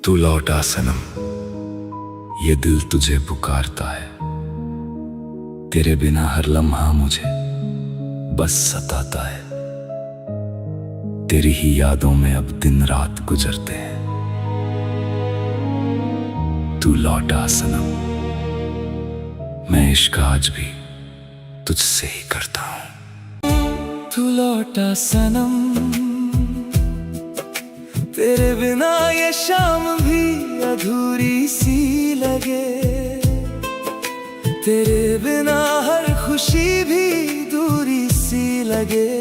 तू लौटा सनम, ये दिल तुझे पुकारता है। तेरे बिना हर लम्हा मुझे बस सताता है। तेरी ही यादों में अब दिन रात गुजरते हैं। तू लौटा सनम, मैं इश्क आज भी तुझसे ही करता हूँ। तू लौटा सनम, तेरे बिना ये शाम भी अधूरी सी लगे। तेरे बिना हर खुशी भी दूरी सी लगे।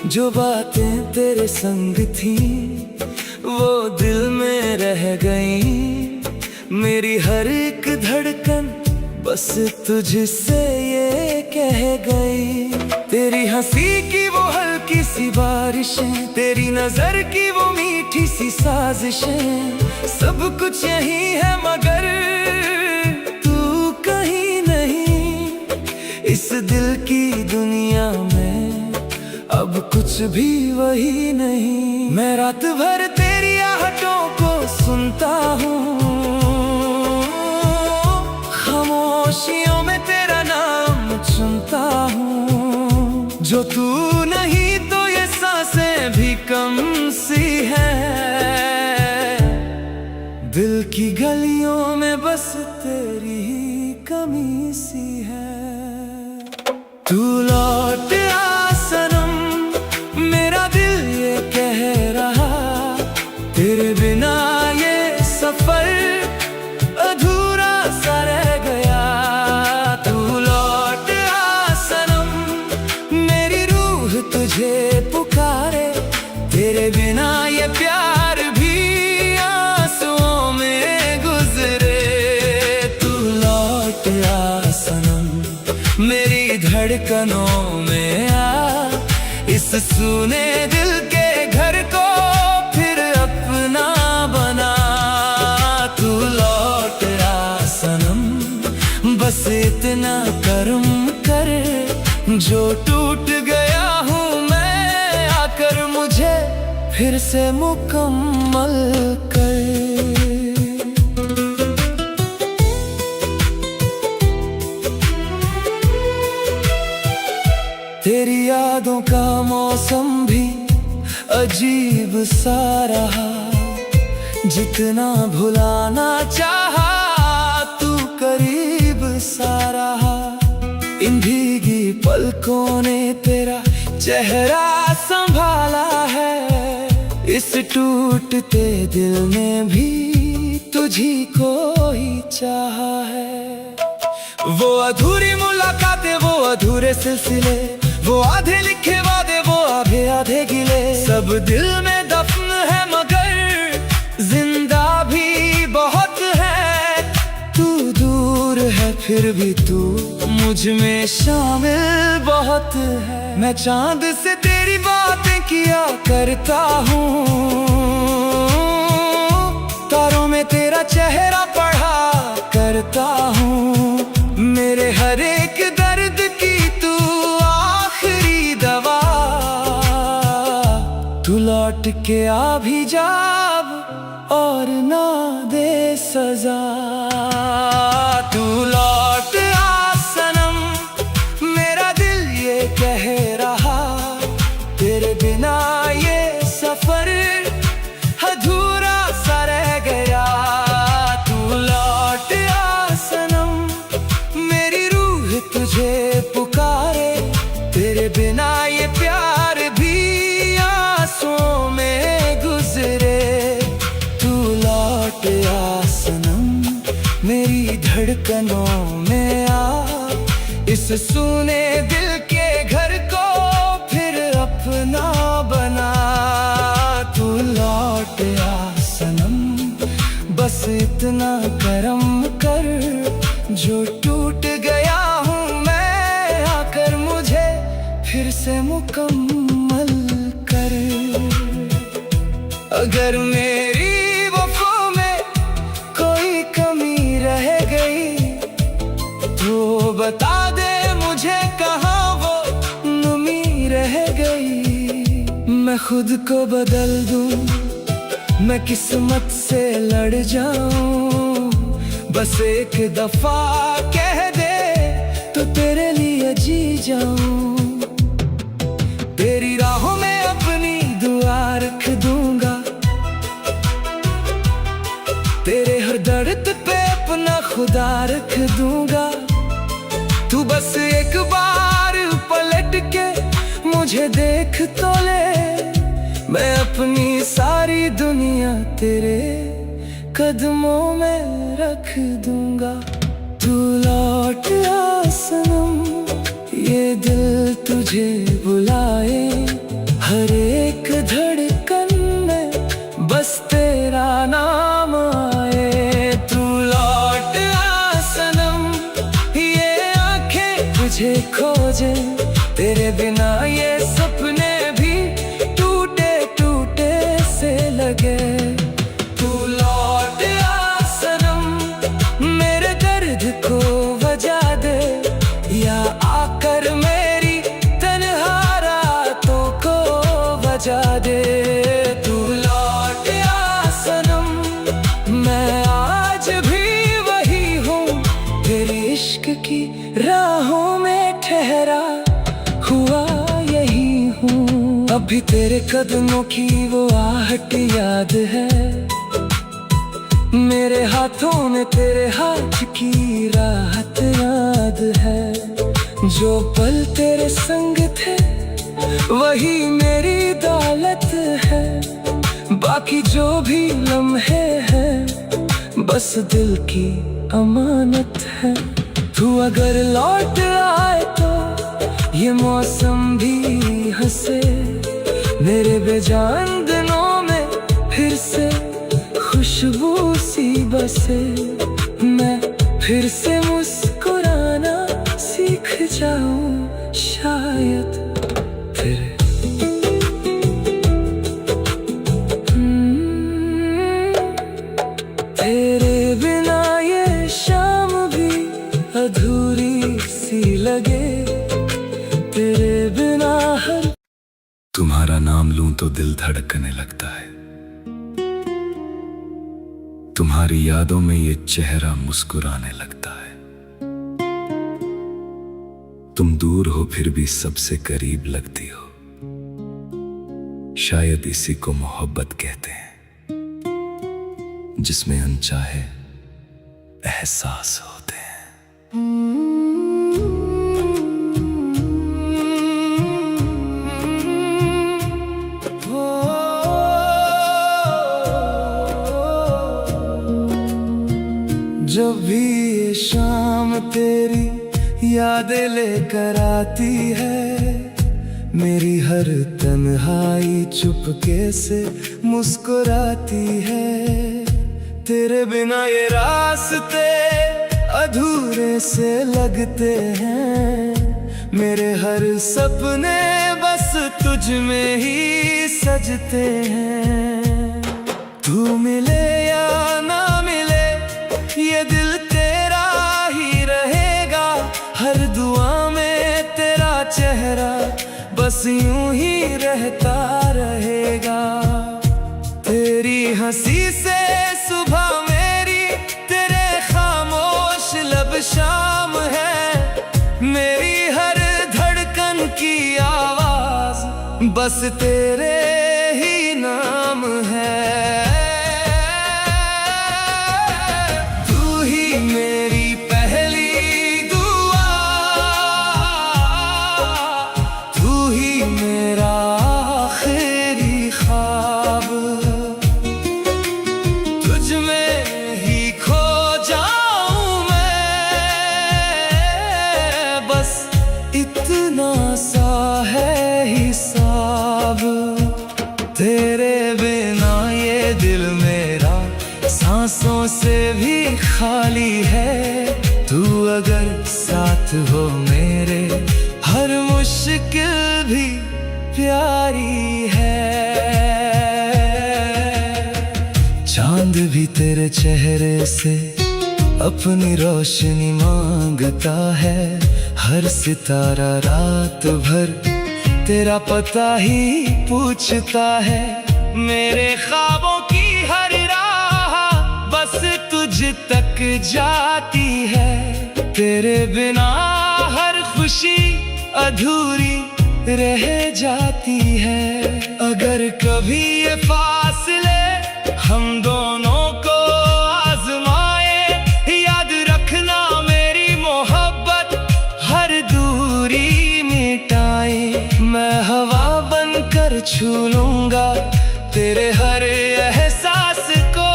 जो बातें तेरे संग थी वो दिल में रह गई। मेरी हर एक धड़कन बस तुझसे ये कह गई। तेरी हंसी की वो हल्की सी बारिशें, तेरी नजर की वो मीठी सी साजिशें, सब कुछ यही है मगर तू कहीं नहीं। इस दिल की दुनिया में अब कुछ भी वही नहीं। मैं रात भर तेरी आहटों को सुनता हूँ, खामोशियों में तेरा नाम चुनता हूँ। जो तू नहीं तो ये सांसें भी कम सी हैं। दिल की गलियों में बस तेरी ही कमी सी है। तू लौट आ सनम, मेरा दिल ये कह रहा। तेरे बिना ये सफर अधूरा सा रह गया। तू लौट आ सनम, मेरी रूह तुझे पुकारे। तेरे बिना ये प्यार भी आंसुओं में गुजरे। तू लौट आ सनम, मेरी धड़कनों में आ। इस सूने दिल के घर को फिर अपना बना। तू लौट आ सनम, बस इतना करम कर। जो टूट गया हूँ मैं, आकर मुझे फिर से मुकम्मल कर। तेरी यादों का मौसम भी अजीब सा रहा। जितना भुलाना चाहा तू करीब सा रहा। इन भीगी पलकों ने तेरा चेहरा संभाला है। इस टूटते दिल ने भी तुझी को ही चाहा है। वो अधूरी मुलाकातें, वो अधूरे सिलसिले, वो आधे लिखे वादे, वो आधे आधे गिले, सब दिल में दफन है मगर जिंदा भी बहुत है। तू दूर है फिर भी तू मुझ में शामिल बहुत है। मैं चांद से तेरी बातें किया करता हूँ, तारों में तेरा चेहरा पढ़ा करता हूँ। मेरे हर एक दर्द की तू आखिरी दवा। तू लौट के आ भी जा और ना दे सजा। तू लौट आ सनम, मेरा दिल ये कह रहा। तेरे बिना ये सफर अधूरा सा रह गया। तू लौट आ सनम, मेरी रूह तुझे पुकारे। तेरे बिना ये प्यार भी आंसुओं में गुजरे। तू लौट आ सनम, मेरी धड़कनों में आ। इस सूने दिल के घर को फिर अपना बना। तू लौट आ सनम, बस इतना करम कर। जो टूट गया हूँ मैं, आकर मुझे फिर से मुकम्मल कर। अगर मेरी वफा में कोई कमी रह गई तो बता दे मुझे, कहाँ वो नमी रह गई। मैं खुद को बदल दूं, मैं किस्मत से लड़ जाऊं, बस एक दफा कह दे तो तेरे लिए जी जाऊं। तेरी राहों में अपनी दुआ रख दूंगा, तेरे हर दर्द पे अपना खुदा रख दूंगा। तू बस एक बार पलट के मुझे देख तो ले, मैं अपनी सारी दुनिया तेरे कदमों में रख दूंगा। तू लौट आ सनम, ये दिल तुझे बुलाए, हर एक धड़कन में बस तेरा नाम आए। तू लौट आ सनम, ये आंखें तुझे खोजे, तेरे बिना ये सपने भी टूटे टूटे से लगे। तू लौट आ सनम, मेरे दर्द को वजह दे, या आकर मेरी तन्हा रातों को वजह दे। तू लौट आ सनम, मैं आज भी वही हूँ, तेरे इश्क की राहों में ठहरा हुआ यही हूँ। अभी तेरे कदमों की वो आहट याद है, मेरे हाथों में तेरे हाथ की राहत याद है। जो पल तेरे संग थे वही मेरी दौलत है, बाकी जो भी लम्हे हैं बस दिल की अमानत है। तू अगर लौट आए तो ये मौसम भी हंसे, मेरे बेजान दिनों में फिर से खुशबू सी बसे। मैं फिर से मुस्कुराना सीख जाऊं शायद फिर। तेरे बिना ये शाम भी अधूरी सी लगे, तेरे बिना हर। तुम्हारा नाम लूं तो दिल धड़कने लगता है, तुम्हारी यादों में ये चेहरा मुस्कुराने लगता है। तुम दूर हो फिर भी सबसे करीब लगती हो, शायद इसी को मोहब्बत कहते हैं, जिसमें अनचाहे एहसास होते हैं। जब भी ये शाम तेरी यादें लेकर आती है, मेरी हर तन्हाई चुपके से मुस्कुराती है। तेरे बिना ये रास्ते अधूरे से लगते हैं, मेरे हर सपने बस तुझ में ही सजते हैं। तू मिले या ना मिले ये दिल तेरा ही रहेगा, हर दुआ में तेरा चेहरा बस यूं ही रहता रहेगा। तेरी हंसी से सुबह मेरी, तेरे खामोश लब शाम है, मेरी हर धड़कन की आवाज बस तेरे ही नाम है। मेरी पहली दुआ, तू ही मेरा आखिरी ख्वाब, तुझ में ही खो जाऊं मैं, बस इतना सा है हिसाब। तेरे बिना ये दिल मेरा सांसों से भी खाली है, तू अगर साथ हो मेरे हर मुश्किल भी प्यारी है। चांद भी तेरे चेहरे से अपनी रोशनी मांगता है, हर सितारा रात भर तेरा पता ही पूछता है। मेरे ख्वाबों की तक जाती है। तेरे बिना हर खुशी अधूरी रह जाती है। अगर कभी ये फासले हम दोनों को आजमाए, याद रखना मेरी मोहब्बत हर दूरी मिटाए। मैं हवा बनकर छू लूंगा तेरे हर एहसास को,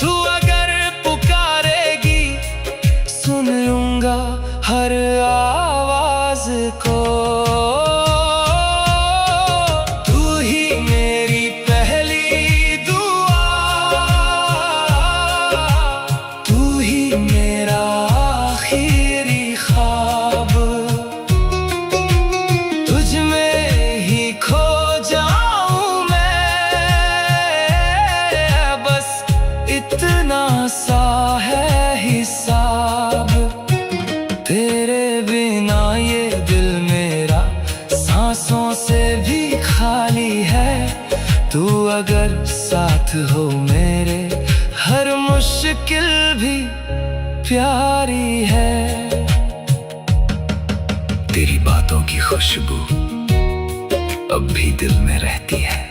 तू अगर पुकारेगी सुन लूंगा हर आवाज को। तू ही मेरी पहली दुआ, तू ही मेरा आखिरी ख्वाब। तुझ में ही खो जाऊं मैं, बस इतना सा है हिसाब। तेरे बिना ये दिल मेरा सांसों से भी खाली है। तू अगर साथ हो मेरे, हर मुश्किल भी प्यारी है। तेरी बातों की खुशबू अब भी दिल में रहती है।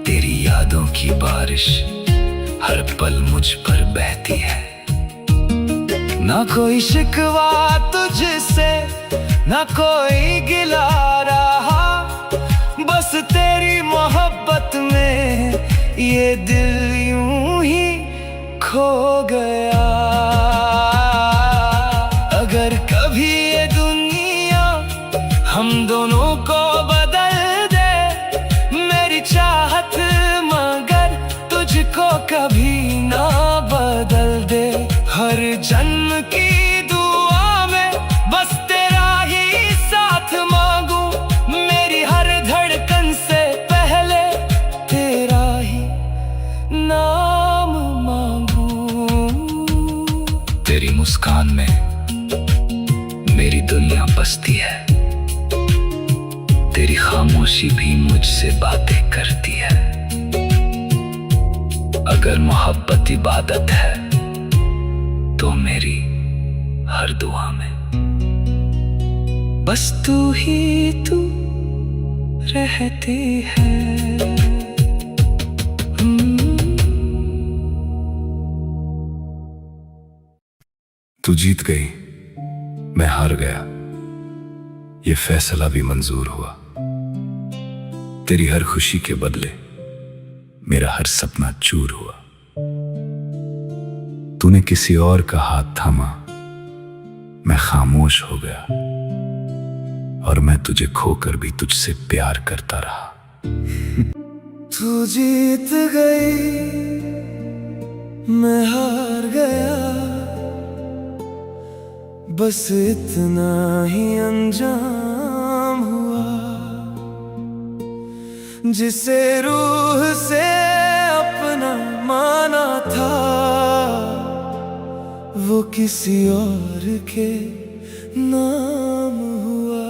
तेरी यादों की बारिश हर पल मुझ पर बहती है। ना कोई शिकवा तुझसे, ना कोई गिला रहा, बस तेरी मोहब्बत में ये दिल यूं ही खो गया। अगर कभी ये दुनिया हम दोनों को बदल दे, मेरी चाहत मगर तुझको कभी ना बदल दे। हर जन्म की दुआ में बस तेरा ही साथ मांगू, मेरी हर धड़कन से पहले तेरा ही नाम मांगू। तेरी मुस्कान में मेरी दुनिया बसती है। तेरी खामोशी भी मुझसे बातें करती है। अगर मोहब्बत इबादत है तो मेरी हर दुआ में बस तू ही तू रहती है। तू जीत गई, मैं हार गया, ये फैसला भी मंजूर हुआ। तेरी हर खुशी के बदले मेरा हर सपना चूर हुआ। तूने किसी और का हाथ थामा, मैं खामोश हो गया, और मैं तुझे खोकर भी तुझसे प्यार करता रहा। तू जीत गई, मैं हार गया, बस इतना ही अंजाम हुआ। जिसे रूह से अपना माना था, वो किसी और के नाम हुआ।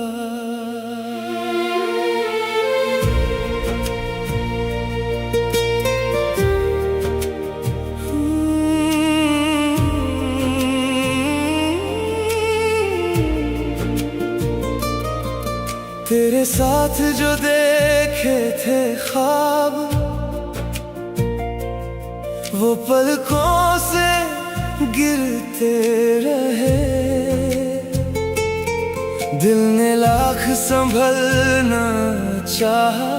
तेरे साथ जो देखे थे ख्वाब, वो पलकों से गिरते रहे। दिल ने लाख संभलना चाहा,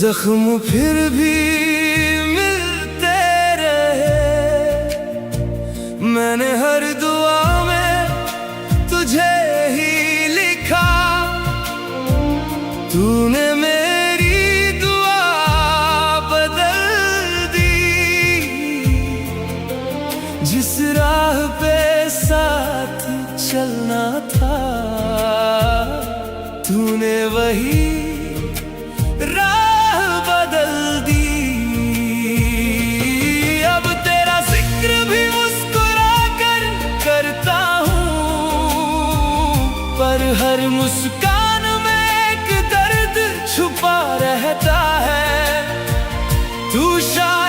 जख्म फिर भी मिलते रहे। मैंने हर दुआ में तुझे ही लिखा, तूने मेरी दुआ बदल दी। जिस राह पे साथ चलना था, तूने वही राह बदल दी। अब तेरा जिक्र भी मुस्कुरा कर करता हूँ, पर हर मुस्कान में एक दर्द छुपा रहता है। तू शायद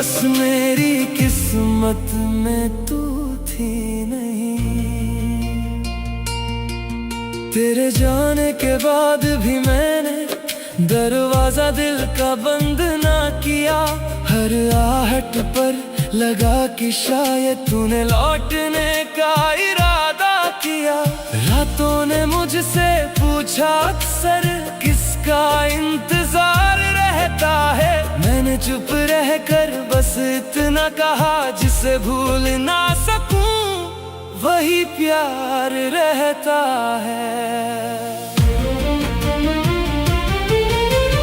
बस मेरी किस्मत में तू थी नहीं। तेरे जाने के बाद भी मैंने दरवाजा दिल का बंद ना किया। हर आहट पर लगा कि शायद तूने लौटने का इरादा किया। रातों ने मुझसे पूछा अक्सर किसका इंतजार रहता है। मैंने चुप रहकर बस इतना कहा, जिसे भूल ना सकूं वही प्यार रहता है।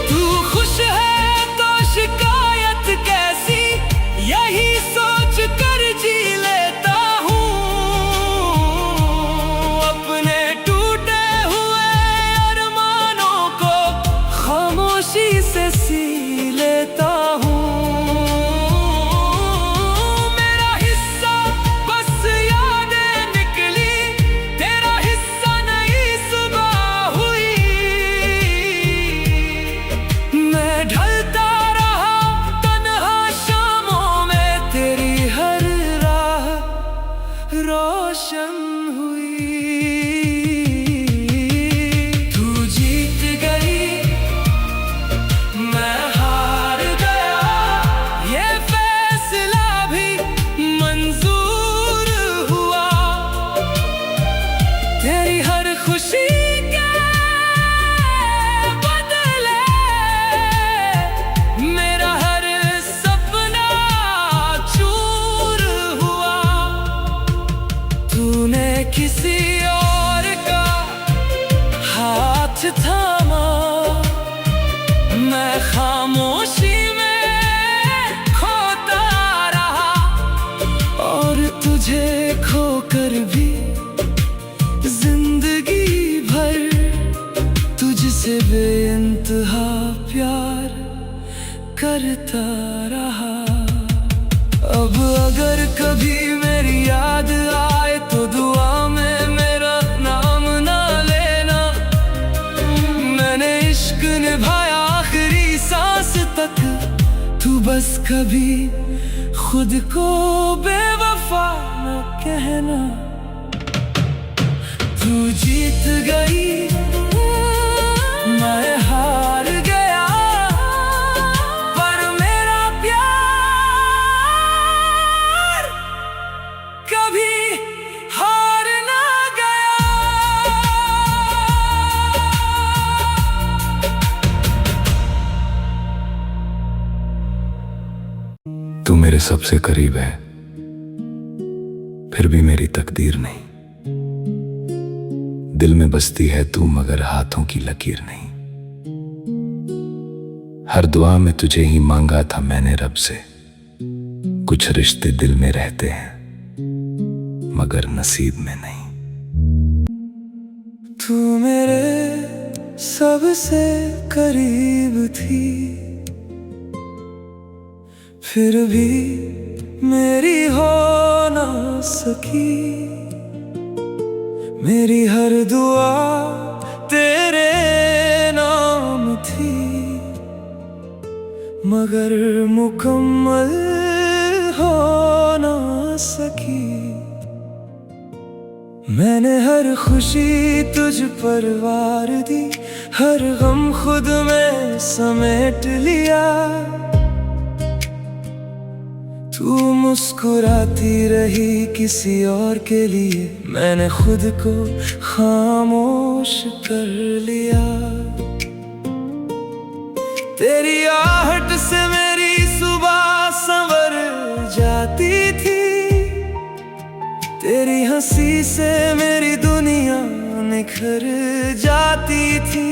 तू खुश है तो शिकायत कैसी, यही सोच कर जी लेता हूँ। अपने टूटे हुए अरमानों को खामोशी से सी लेता हूँ। मेरा हिस्सा बस यादें निकली, तेरा हिस्सा नई सुबह हुई। मैं ढलता रहा तन्हा शामों में, तेरी हर राह रोशन हुई। तू जीत गई, मैं हार गया, ये फैसला भी मंजूर हुआ। तेरी हर खुशी के बदले मेरा हर सपना चूर हुआ। तूने किसी और का हाथ थामा, मैं खामोशी में खोता रहा। और तुझे खोकर भी जिंदगी भर तुझसे बेइंतहा प्यार करता रहा। अब अगर कभी मेरी याद आए तो दुआ में मेरा नाम ना लेना। मैंने इश्क निभाया आखिरी सांस तक, तू बस कभी खुद को बेवफा न कहना। तू जीत गई, मैं हार गया, पर मेरा प्यार कभी हार ना गया। तू मेरे सबसे करीब है, फिर भी मेरी तकदीर नहीं। दिल में बसती है तू मगर हाथों की लकीर नहीं। हर दुआ में तुझे ही मांगा था मैंने रब से। कुछ रिश्ते दिल में रहते हैं मगर नसीब में नहीं। तू मेरे सबसे करीब थी, फिर भी मेरी हो ना सकी। मेरी हर दुआ तेरे नाम थी, मगर मुकम्मल हो ना सकी। मैंने हर खुशी तुझ पर वार दी, हर गम खुद में समेट लिया। तू मुस्कुराती रही किसी और के लिए, मैंने खुद को खामोश कर लिया। तेरी आहट से मेरी सुबह संवर जाती थी, तेरी हंसी से मेरी दुनिया निखर जाती थी।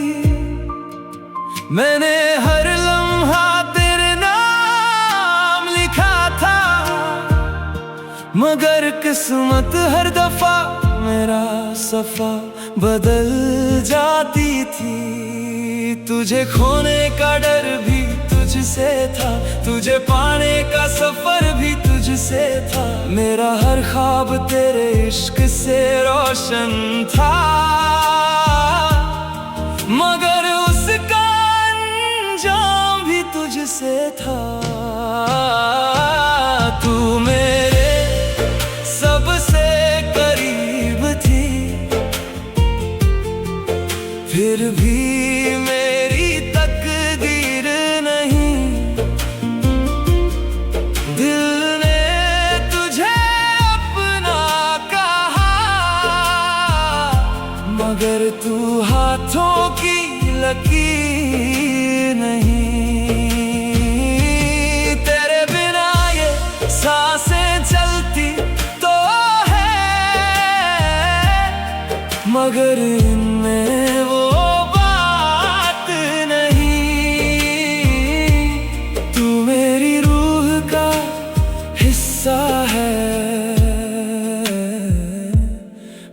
मैंने हर लम्हा तेरे नाम लिखा था, मगर किस्मत हर दफा मेरा सफा बदल जाती थी। तुझे खोने का डर भी तुझसे था, तुझे पाने का सफर भी तुझसे था। मेरा हर ख्वाब तेरे इश्क से रोशन था, मगर उसका अंजाम भी तुझसे था। तू हाथों की लकीर नहीं। तेरे बिना ये सांसें चलती तो है, मगर इनमें वो बात नहीं। तू मेरी रूह का हिस्सा है,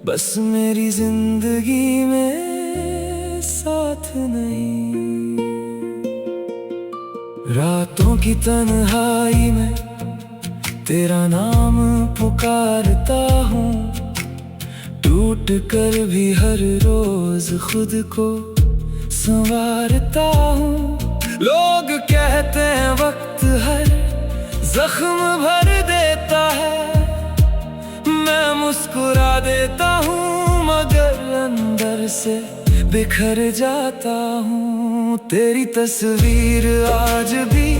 बस मेरी जिंदगी में साथ नहीं। रातों की तन्हाई में तेरा नाम पुकारता हूँ, टूट कर भी हर रोज खुद को संवारता हूँ। लोग कहते हैं वक्त हर जख्म भर देता है, मैं मुस्कुरा देता हूँ मगर अंदर से बिखर जाता हूँ। तेरी तस्वीर आज भी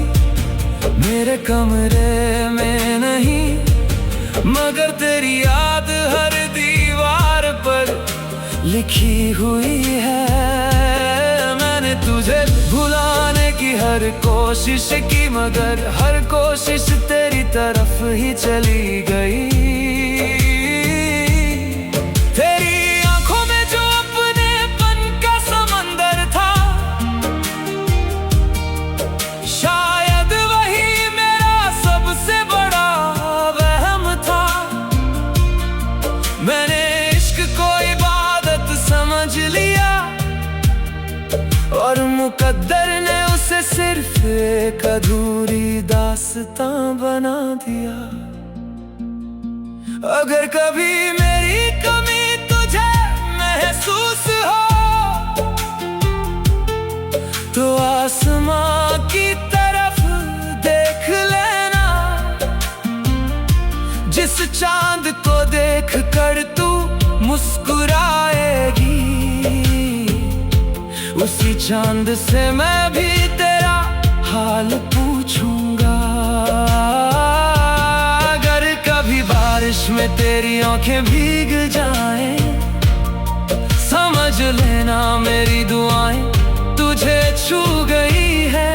मेरे कमरे में नहीं, मगर तेरी याद हर दीवार पर लिखी हुई है। मैंने तुझे भुलाने की हर कोशिश की, मगर हर कोशिश तेरी तरफ ही चली गई। और मुकद्दर ने उसे सिर्फ एक अधूरी दास्तां बना दिया। अगर कभी मेरी कमी तुझे महसूस हो, तो आसमां की तरफ देख लेना। जिस चांद को देख कर तू मुस्कुराएगी, उसी चांद से मैं भी तेरा हाल पूछूंगा। अगर कभी बारिश में तेरी आंखें भीग जाएं, समझ लेना मेरी दुआएं तुझे छू गई है।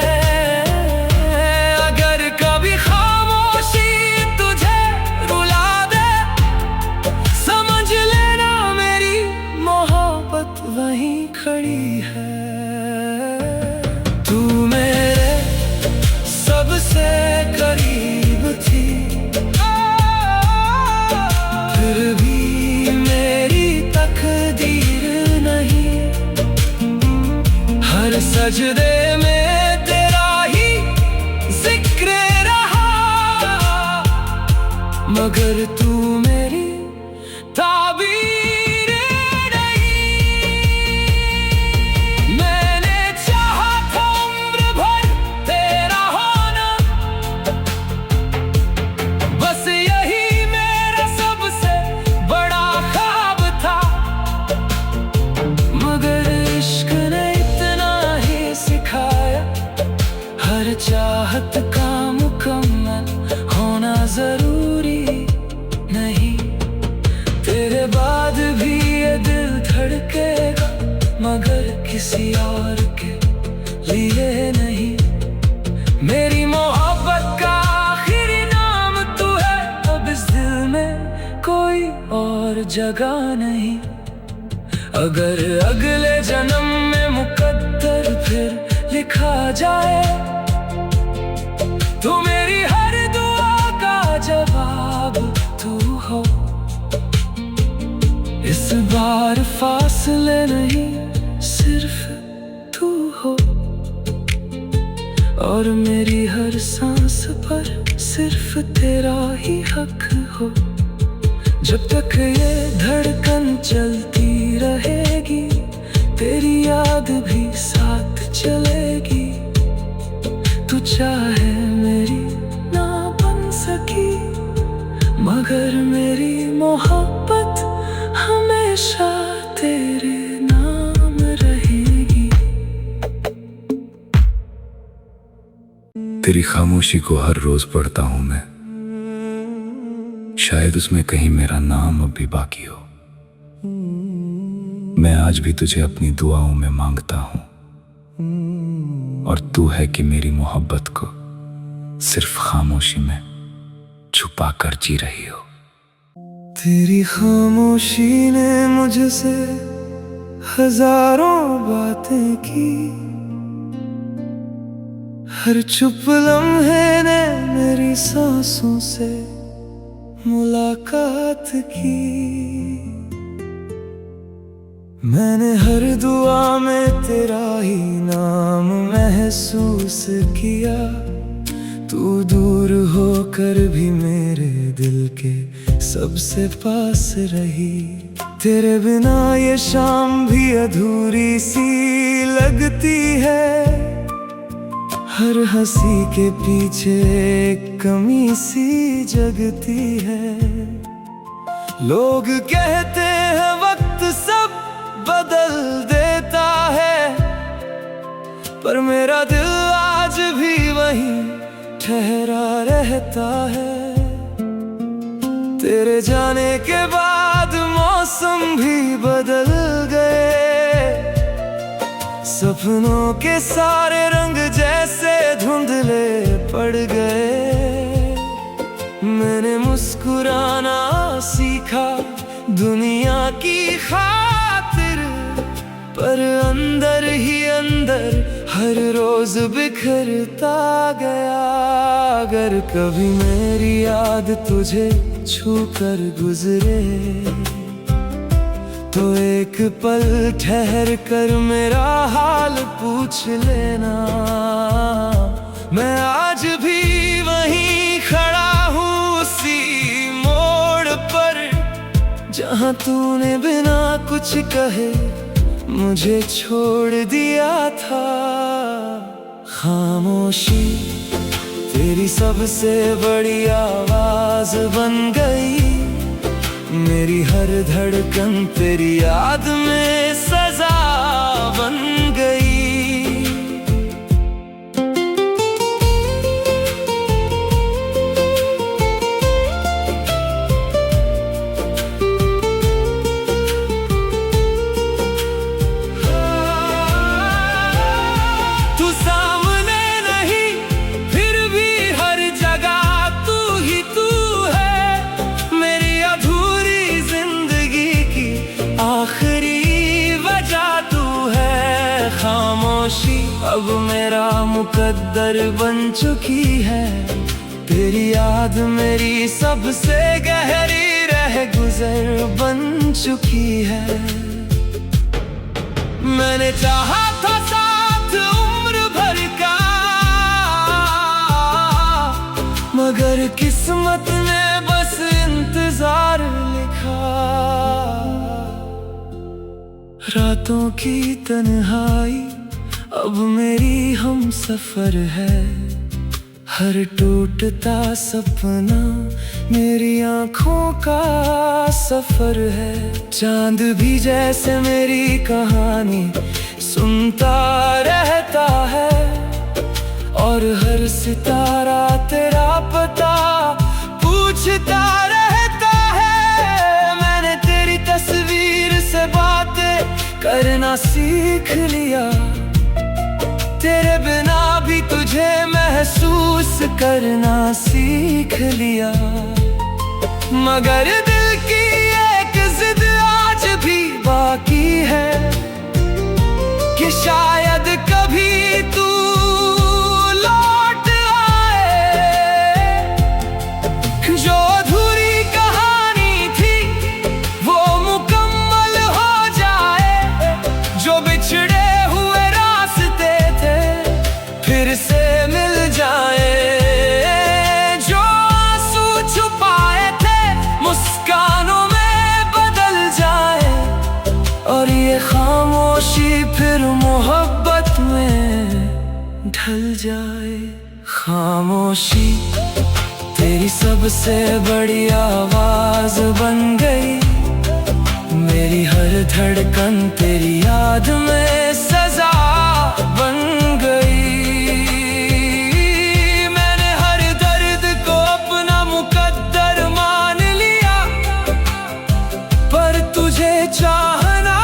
अगर कभी खामोशी तुझे रुला दे, समझ लेना मेरी मोहब्बत वहीं खड़ी है। तू मेरे सबसे करीब थी, फिर भी मेरी तकदीर नहीं। हर सजदे में तेरा ही जिक्र रहा, मगर तू मेरी ताबीर चाहत का मुकम्मल होना जरूरी नहीं। तेरे बाद भी ये दिल धड़केगा, मगर किसी और के लिए नहीं। मेरी मोहब्बत का आखिरी नाम तू है, अब इस दिल में कोई और जगह नहीं। अगर अगले जन्म में मुकद्दर फिर लिखा जाए, तू मेरी हर दुआ का जवाब तू हो। इस बार फासले नहीं, सिर्फ तू हो। और मेरी हर सांस पर सिर्फ तेरा ही हक हो। जब तक ये धड़कन चलती रहेगी, तेरी याद भी साथ चलेगी। तू चाहे मेरी ना बन सकी, मगर मेरी मोहब्बत हमेशा तेरे नाम रहेगी। तेरी खामोशी को हर रोज पढ़ता हूं मैं, शायद उसमें कहीं मेरा नाम अब भी बाकी हो। मैं आज भी तुझे अपनी दुआओं में मांगता हूं, और तू है कि मेरी मोहब्बत को सिर्फ खामोशी में छुपा कर जी रही हो। तेरी खामोशी ने मुझसे हजारों बातें की, हर चुप लम्हे ने मेरी सांसों से मुलाकात की। मैंने हर दुआ में तेरा ही नाम महसूस किया, तू दूर होकर भी मेरे दिल के सबसे पास रही। तेरे बिना ये शाम भी अधूरी सी लगती है, हर हंसी के पीछे एक कमी सी जगती है। लोग कहते हैं वक्त सब बदल देता है, पर मेरा दिल आज भी वहीं ठहरा रहता है। तेरे जाने के बाद मौसम भी बदल गए, सपनों के सारे रंग जैसे धुंधले पड़ गए। मैंने मुस्कुराना सीखा दुनिया की खातिर, पर अंदर ही अंदर हर रोज बिखरता गया। अगर कभी मेरी याद तुझे छू कर गुजरे, तो एक पल ठहर कर मेरा हाल पूछ लेना। मैं आज भी वहीं खड़ा हूँ उसी मोड़ पर, जहाँ तूने बिना कुछ कहे मुझे छोड़ दिया था। खामोशी तेरी सबसे बड़ी आवाज बन गई, मेरी हर धड़कन तेरी याद में सजा बन गई। तू सामने नहीं फिर भी हर जगह तू ही तू है, मेरी अधूरी जिंदगी की आखिरी वजह तू है। खामोशी अब मेरा मुकद्दर बन चुकी है, तेरी याद मेरी सबसे गहरी रह गुजर बन चुकी है। मैंने चाहा था साथ उम्र भर का, मगर किस्मत ने बस इंतजार लिखा। रातों की तन्हाई अब मेरी हम सफर है, हर टूटता सपना मेरी आँखों का सफर है। चांद भी जैसे मेरी कहानी सुनता रहता है, और हर सितारा तेरा पता पूछता रहता है। मैंने तेरी तस्वीर से बातें करना सीख लिया, तेरे बिना भी तुझे महसूस करना सीख लिया। मगर दिल की एक जिद आज भी बाकी है, कि शायद कभी तू लौट आए। जो अधूरी कहानी थी वो मुकम्मल हो जाए, जो बिछड़े हुए रास्ते थे फिर से मिल जाए। जो आंसू छुपाए थे मुस्कानों में बदल जाए, और ये खामोशी फिर मोहब्बत में ढल जाए। खामोशी तेरी सबसे बड़ी आवाज बन गई, मेरी हर धड़कन तेरी याद में सजा बन गई। मैंने हर दर्द को अपना मुकद्दर मान लिया, पर तुझे चाहना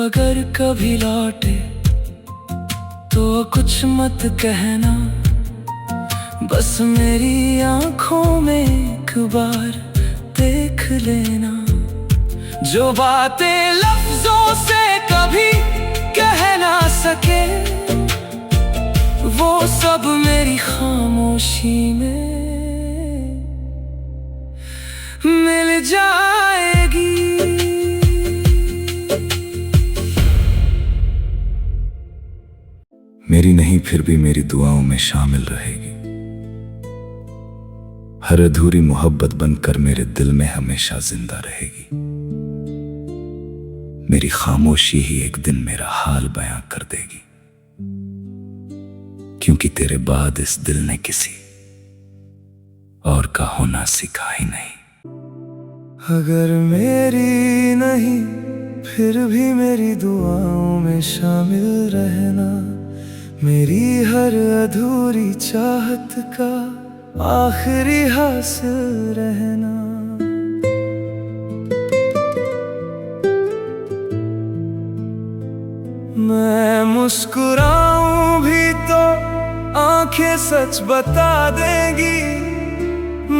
अगर कभी लौटे तो कुछ मत कहना, बस मेरी आंखों में एक बार देख लेना। जो बातें लफ्जों से कभी कह ना सके, वो सब मेरी खामोशी में मिल जाएगी। मेरी नहीं फिर भी मेरी दुआओं में शामिल रहेगी। हर अधूरी मोहब्बत बनकर मेरे दिल में हमेशा जिंदा रहेगी। मेरी खामोशी ही एक दिन मेरा हाल बयां कर देगी, क्योंकि तेरे बाद इस दिल ने किसी और का होना सीखा ही नहीं। अगर मेरी नहीं फिर भी मेरी दुआओं में शामिल रहना। मेरी हर अधूरी चाहत का आखिरी हासिल रहना। मैं मुस्कुराऊं भी तो आंखें सच बता देंगी।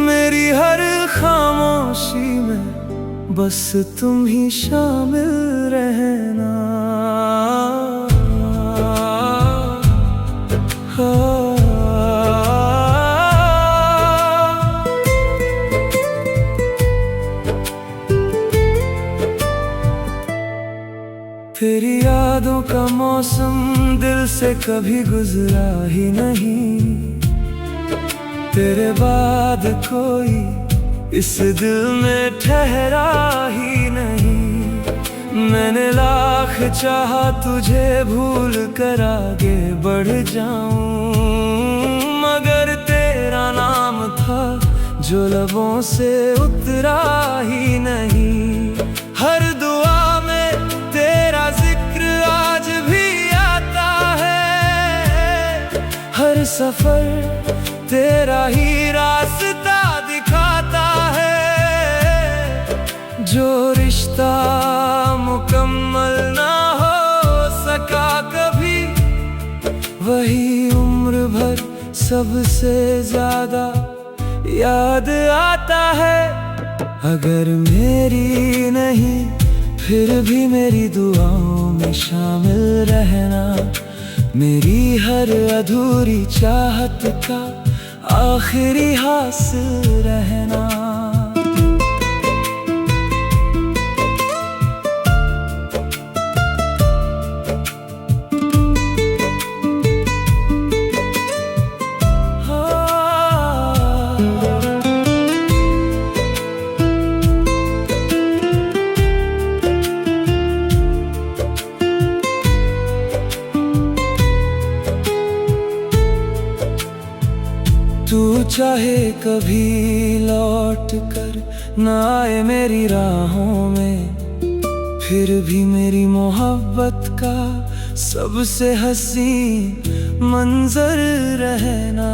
मेरी हर खामोशी में बस तुम ही शामिल रहना। तेरी यादों का मौसम दिल से कभी गुजरा ही नहीं। तेरे बाद कोई इस दिल में ठहरा ही नहीं। मैंने लाख चाहा तुझे भूल कर आगे बढ़ जाऊं, मगर तेरा नाम था जो लबों से उतरा ही नहीं। हर दुआ में तेरा जिक्र आज भी आता है। हर सफर तेरा ही रास्ता दिखाता है। जो रिश्ता मुकम्मल ना हो सका कभी, वही उम्र भर सबसे ज्यादा याद आता है। अगर मेरी नहीं फिर भी मेरी दुआओं में शामिल रहना। मेरी हर अधूरी चाहत का आखिरी हासिल रहना। तू चाहे कभी लौट कर न आए मेरी राहों में, फिर भी मेरी मोहब्बत का सबसे हसीन मंजर रहना।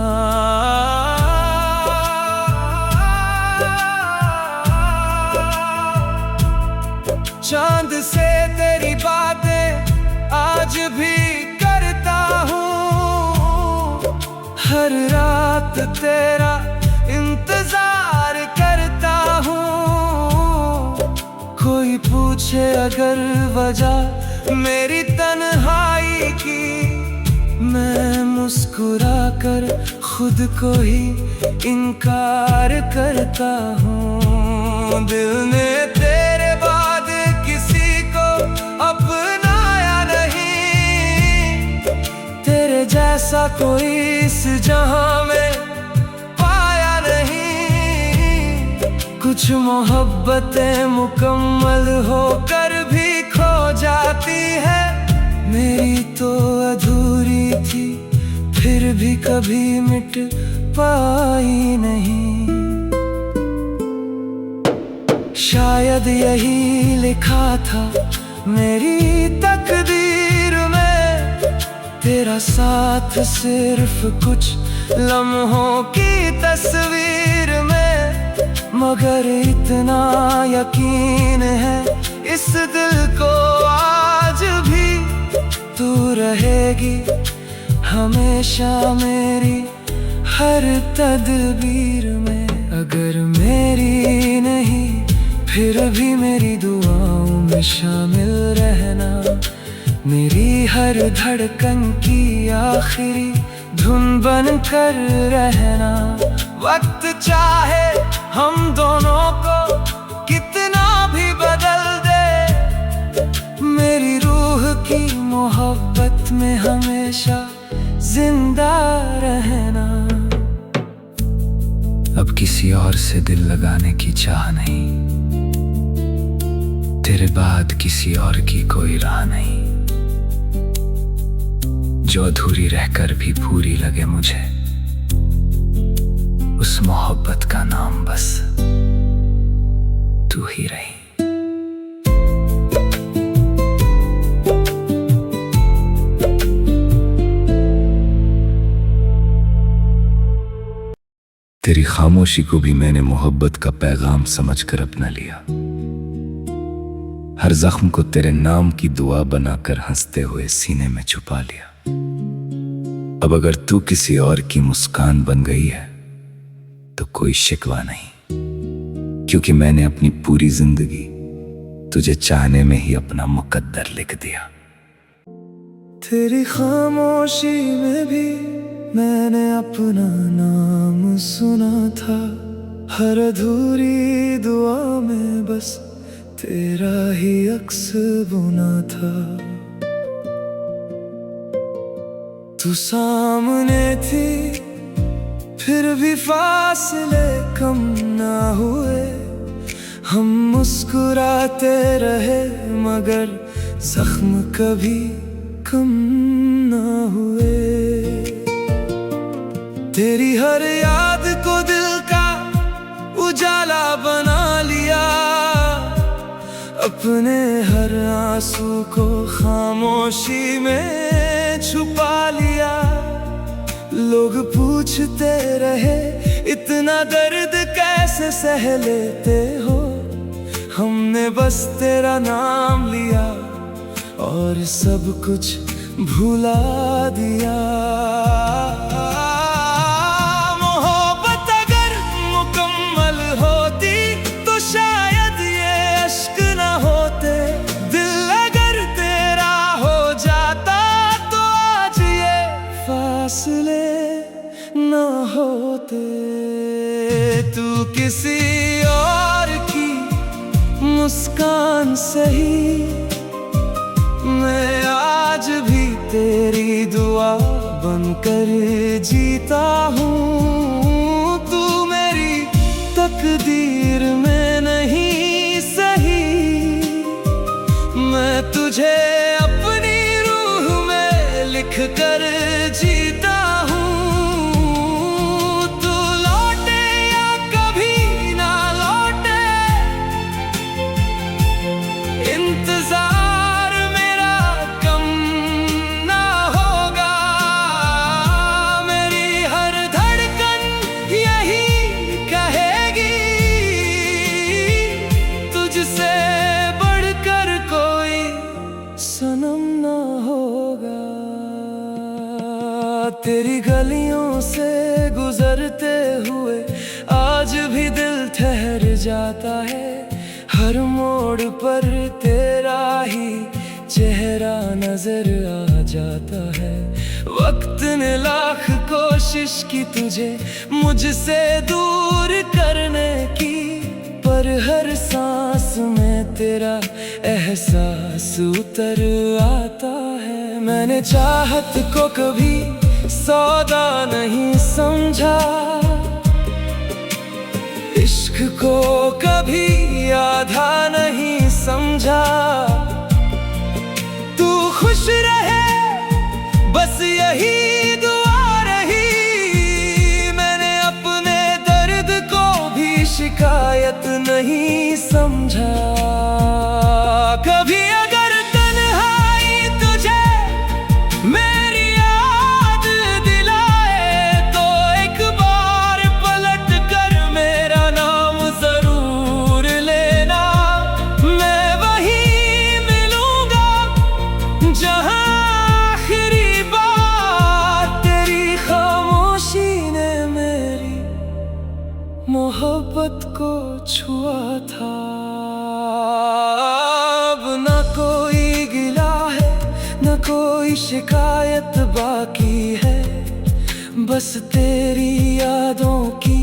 चांद से तेरी बातें आज भी करता हूँ। हर रात तेरा इंतजार करता हूँ। कोई पूछे अगर वजह मेरी तन्हाई की, मैं मुस्कुरा कर खुद को ही इनकार करता हूँ। दिल ने तेरे बाद किसी को अपनाया नहीं। तेरे जैसा कोई इस जहां में पाया नहीं। कुछ मोहब्बतें मुकम्मल होकर भी खो जाती है। मेरी तो अधूरी थी फिर भी कभी मिट पाई नहीं। शायद यही लिखा था मेरी तकदीर में, तेरा साथ सिर्फ कुछ लम्हों की तस्वीर में। मगर इतना यकीन है इस दिल को आज तू रहेगी हमेशा मेरी हर तदबीर में। अगर मेरी नहीं फिर भी मेरी दुआओं में शामिल रहना, मेरी हर धड़कन की आखिरी धुन बन कर रहना। वक्त चाहे हम दोनों को कितना भी बदल दे, मेरी रूह की मोहब्बत में हमेशा जिंदा रहना। अब किसी और से दिल लगाने की चाह नहीं, तेरे बाद किसी और की कोई राह नहीं। जो अधूरी रहकर भी पूरी लगे मुझे, उस मोहब्बत का नाम बस तू ही रही। तेरी खामोशी को भी मैंने मोहब्बत का पैगाम समझकर अपना लिया। हर जख्म को तेरे नाम की दुआ बनाकर हंसते हुए सीने में छुपा लिया। अब अगर तू किसी और की मुस्कान बन गई है तो कोई शिकवा नहीं, क्योंकि मैंने अपनी पूरी जिंदगी तुझे चाहने में ही अपना मुकद्दर लिख दिया। तेरी खामोशी में भी मैंने अपना नाम सुना था, हर अधूरी दुआ में बस तेरा ही अक्स बुना था। तू सामने थी फिर भी फासले कम ना हुए, हम मुस्कुराते रहे मगर जख्म कभी कम ना हुए। तेरी हर याद को दिल का उजाला बना लिया, अपने हर आंसू को खामोशी में छुपा लिया। लोग पूछते रहे इतना दर्द कैसे सह लेते हो, हमने बस तेरा नाम लिया और सब कुछ भुला दिया। मोहब्बत अगर मुकम्मल होती तो शायद ये अश्क ना होते, दिल अगर तेरा हो जाता तो आज ये फासले ना होते। तू किसी और की मुस्कान सही, मैं आज भी तेरी दुआ बनकर जीता हूँ। तू मेरी तकदीर में नहीं सही, मैं तुझे अपनी रूह में लिख कर जीता हूँ। तू लौटे या कभी ना लौटे, इंतजार मेरा कम ना होगा। मेरी हर धड़कन यही कहेगी, तुझसे बढ़कर कोई सनम ना होगा। तेरी गलियों से गुजरते हुए आज भी दिल ठहर जाता है, हर मोड़ पर तेरा ही चेहरा नजर आ जाता है। वक्त ने लाख कोशिश की तुझे मुझसे दूर करने की, पर हर सांस में तेरा एहसास उतर आता है। मैंने चाहत को कभी सौदा नहीं समझा, इश्क को कभी आधा नहीं समझा। तू खुश रहे बस यही दुआ रही, मैंने अपने दर्द को भी शिकायत नहीं समझा। कभी अगर तन्हाई तुझे मेरी याद दिलाए तो एक बार पलट कर मेरा नाम जरूर लेना। मैं वहीं मिलूंगा जहां मोहब्बत को छुआ था। अब न कोई गिला है, न कोई शिकायत बाकी है, बस तेरी यादों की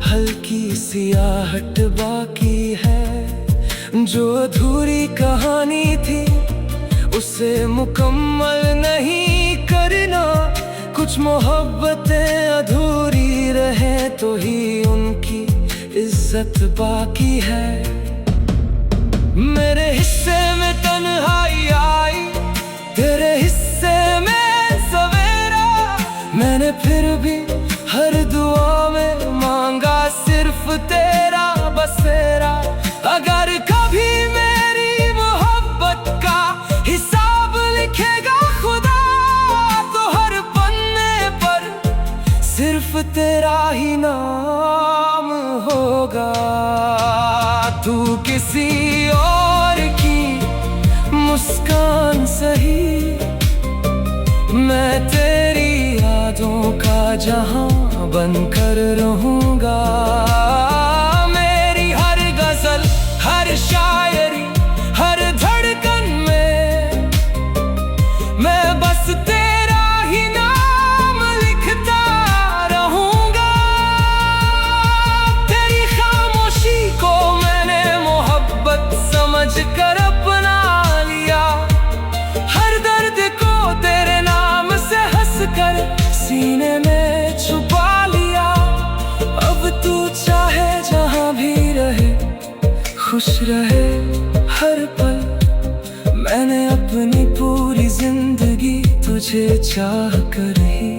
हल्की सी आहट बाकी है। जो अधूरी कहानी थी उसे मुकम्मल नहीं करना, कुछ मोहब्बतें अधूरी रहे तो ही उनकी इज्जत बाकी है। मेरे हिस्से में तन्हाई आई, तेरे हिस्से में सवेरा, मैंने फिर भी हर दुआ में मांगा सिर्फ तेरा बसेरा। अगर कभी मेरी मोहब्बत का हिसाब लिखेगा खुदा, तो हर पन्ने पर सिर्फ तेरा ही नाम होगा। तू किसी और की मुस्कान सही, मैं तेरी यादों का जहां बनकर रहूंगा। मेरी हर गजल, हर शायरी, हर धड़कन में मैं बस तेरा ही नाम लिखता रहूंगा। तेरी खामोशी को मैंने मोहब्बत समझ कर अपना लिया, हर दर्द को तेरे नाम से हंसकर सीने में छुपा लिया। अब तू चाहे जहां भी रहे, खुश रहे हर पल, मैंने अपनी पूरी जिंदगी तुझे चाह कर ही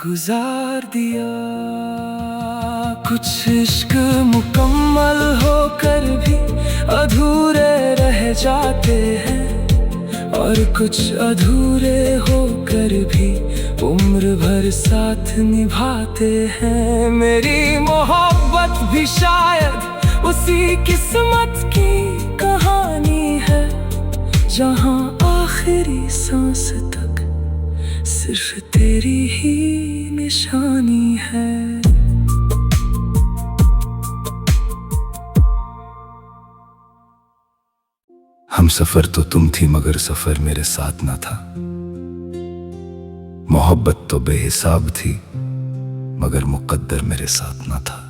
गुजार दिया। कुछ इश्क मुकम्मल होकर भी अधूरे रह जाते हैं, और कुछ अधूरे होकर भी उम्र भर साथ निभाते हैं। मेरी मोहब्बत भी शायद उसी किस्मत की कहानी है, जहां आखिरी सांस तक सिर्फ तेरी ही निशानी है। हम सफर तो तुम थी मगर सफर मेरे साथ ना था। मोहब्बत तो बेहिसाब थी मगर मुकद्दर मेरे साथ ना था।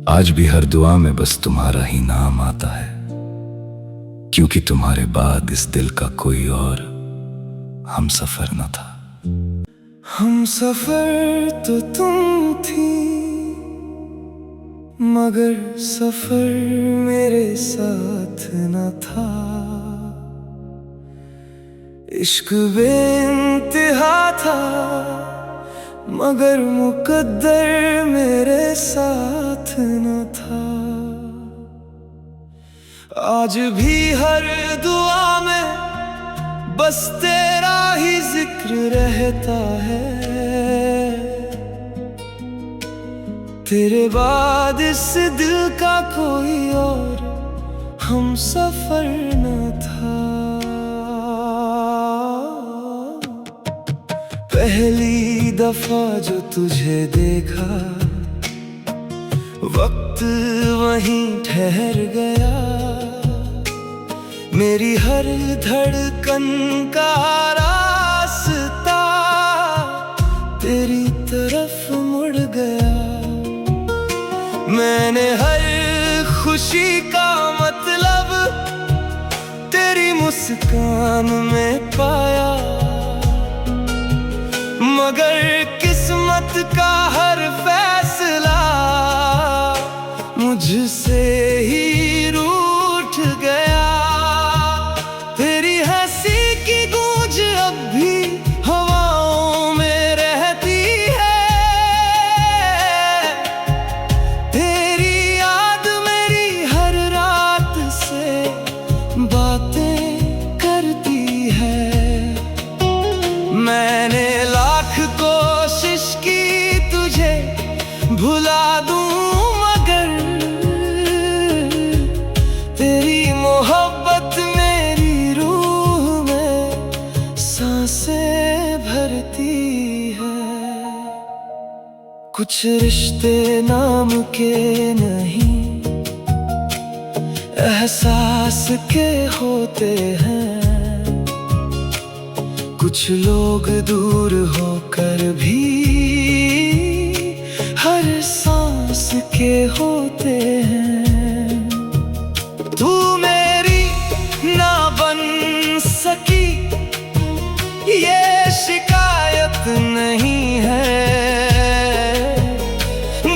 आज भी हर दुआ में बस तुम्हारा ही नाम आता है, क्योंकि तुम्हारे बाद इस दिल का कोई और हम सफर न था। हम सफर तो तुम थी मगर सफर मेरे साथ न था। इश्क बेइंतहा था मगर मुकद्दर मेरे साथ न था। आज भी हर दुआ में बस तेरा ही जिक्र रहता है। तेरे बाद इस दिल का कोई और हम सफर न था। पहली दफा जो तुझे देखा वक्त वहीं ठहर गया। मेरी हर धड़कन का रास्ता तेरी तरफ मुड़ गया। मैंने हर खुशी का मतलब तेरी मुस्कान में पाया, मगर किस्मत का हर फैसला मुझसे ही रूठ गया। तेरी हंसी की गूंज अब भी हवाओं में रहती है। तेरी याद मेरी हर रात से बातें करती है। मैंने लाख कोशिश की तुझे कुछ रिश्ते नाम के नहीं, एहसास के होते हैं। कुछ लोग दूर होकर भी हर सांस के होते हैं। तू मेरी ना बन सकी ये शिकायत नहीं है,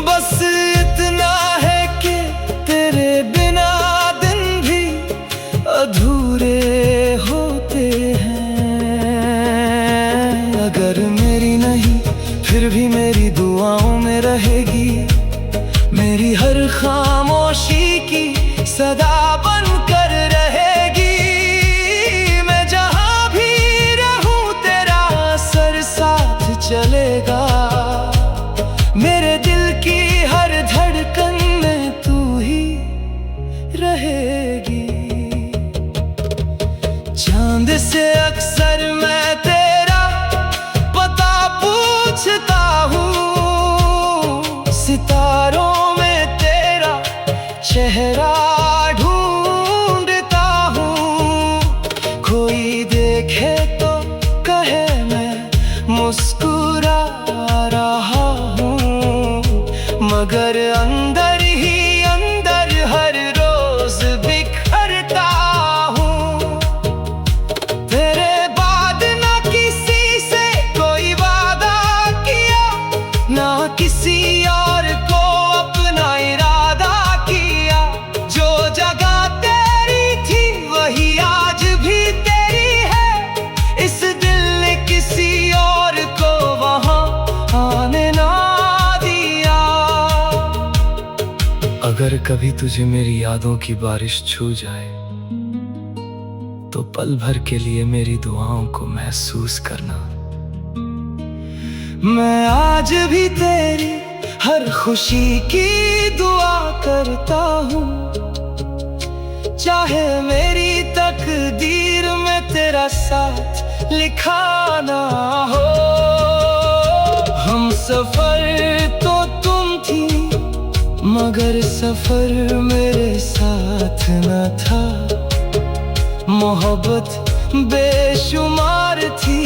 बस इतना है कि तेरे बिना दिन भी अधूरे होते हैं। अगर मेरी नहीं फिर भी मेरी दुआओं में रहेगी, मेरी हर खामोशी की सदा बनकर रहेगी। मैं जहां भी रहूं तेरा असर साथ चलेगा, मेरे दिल की हर धड़कन में तू ही रहेगी। चांद से अक्सर मैं तेरा पता पूछता हूँ, सितारों में तेरा चेहरा ढूंढता हूँ। कोई देखे तो कहे मैं मुस्कुरा रहा हूँ, मगर अंदर ही अंदर हर रोज बिखरता हूँ। तेरे बाद ना किसी से कोई वादा किया, ना किसी और को अपना इरादा किया। जो जगह तेरी थी वही आज भी तेरी है, इस दिल ने किसी और को वहां आने ना दिया। अगर कभी तुझे मेरी यादों की बारिश छू जाए तो पल भर के लिए मेरी दुआओं को महसूस करना। मैं आज भी तेरी हर खुशी की दुआ करता हूँ, चाहे मेरी तकदीर में तेरा साथ लिखा ना हो। हम सफर तो तुम थी, मगर सफर मेरे साथ न था। मोहब्बत बेशुमार थी,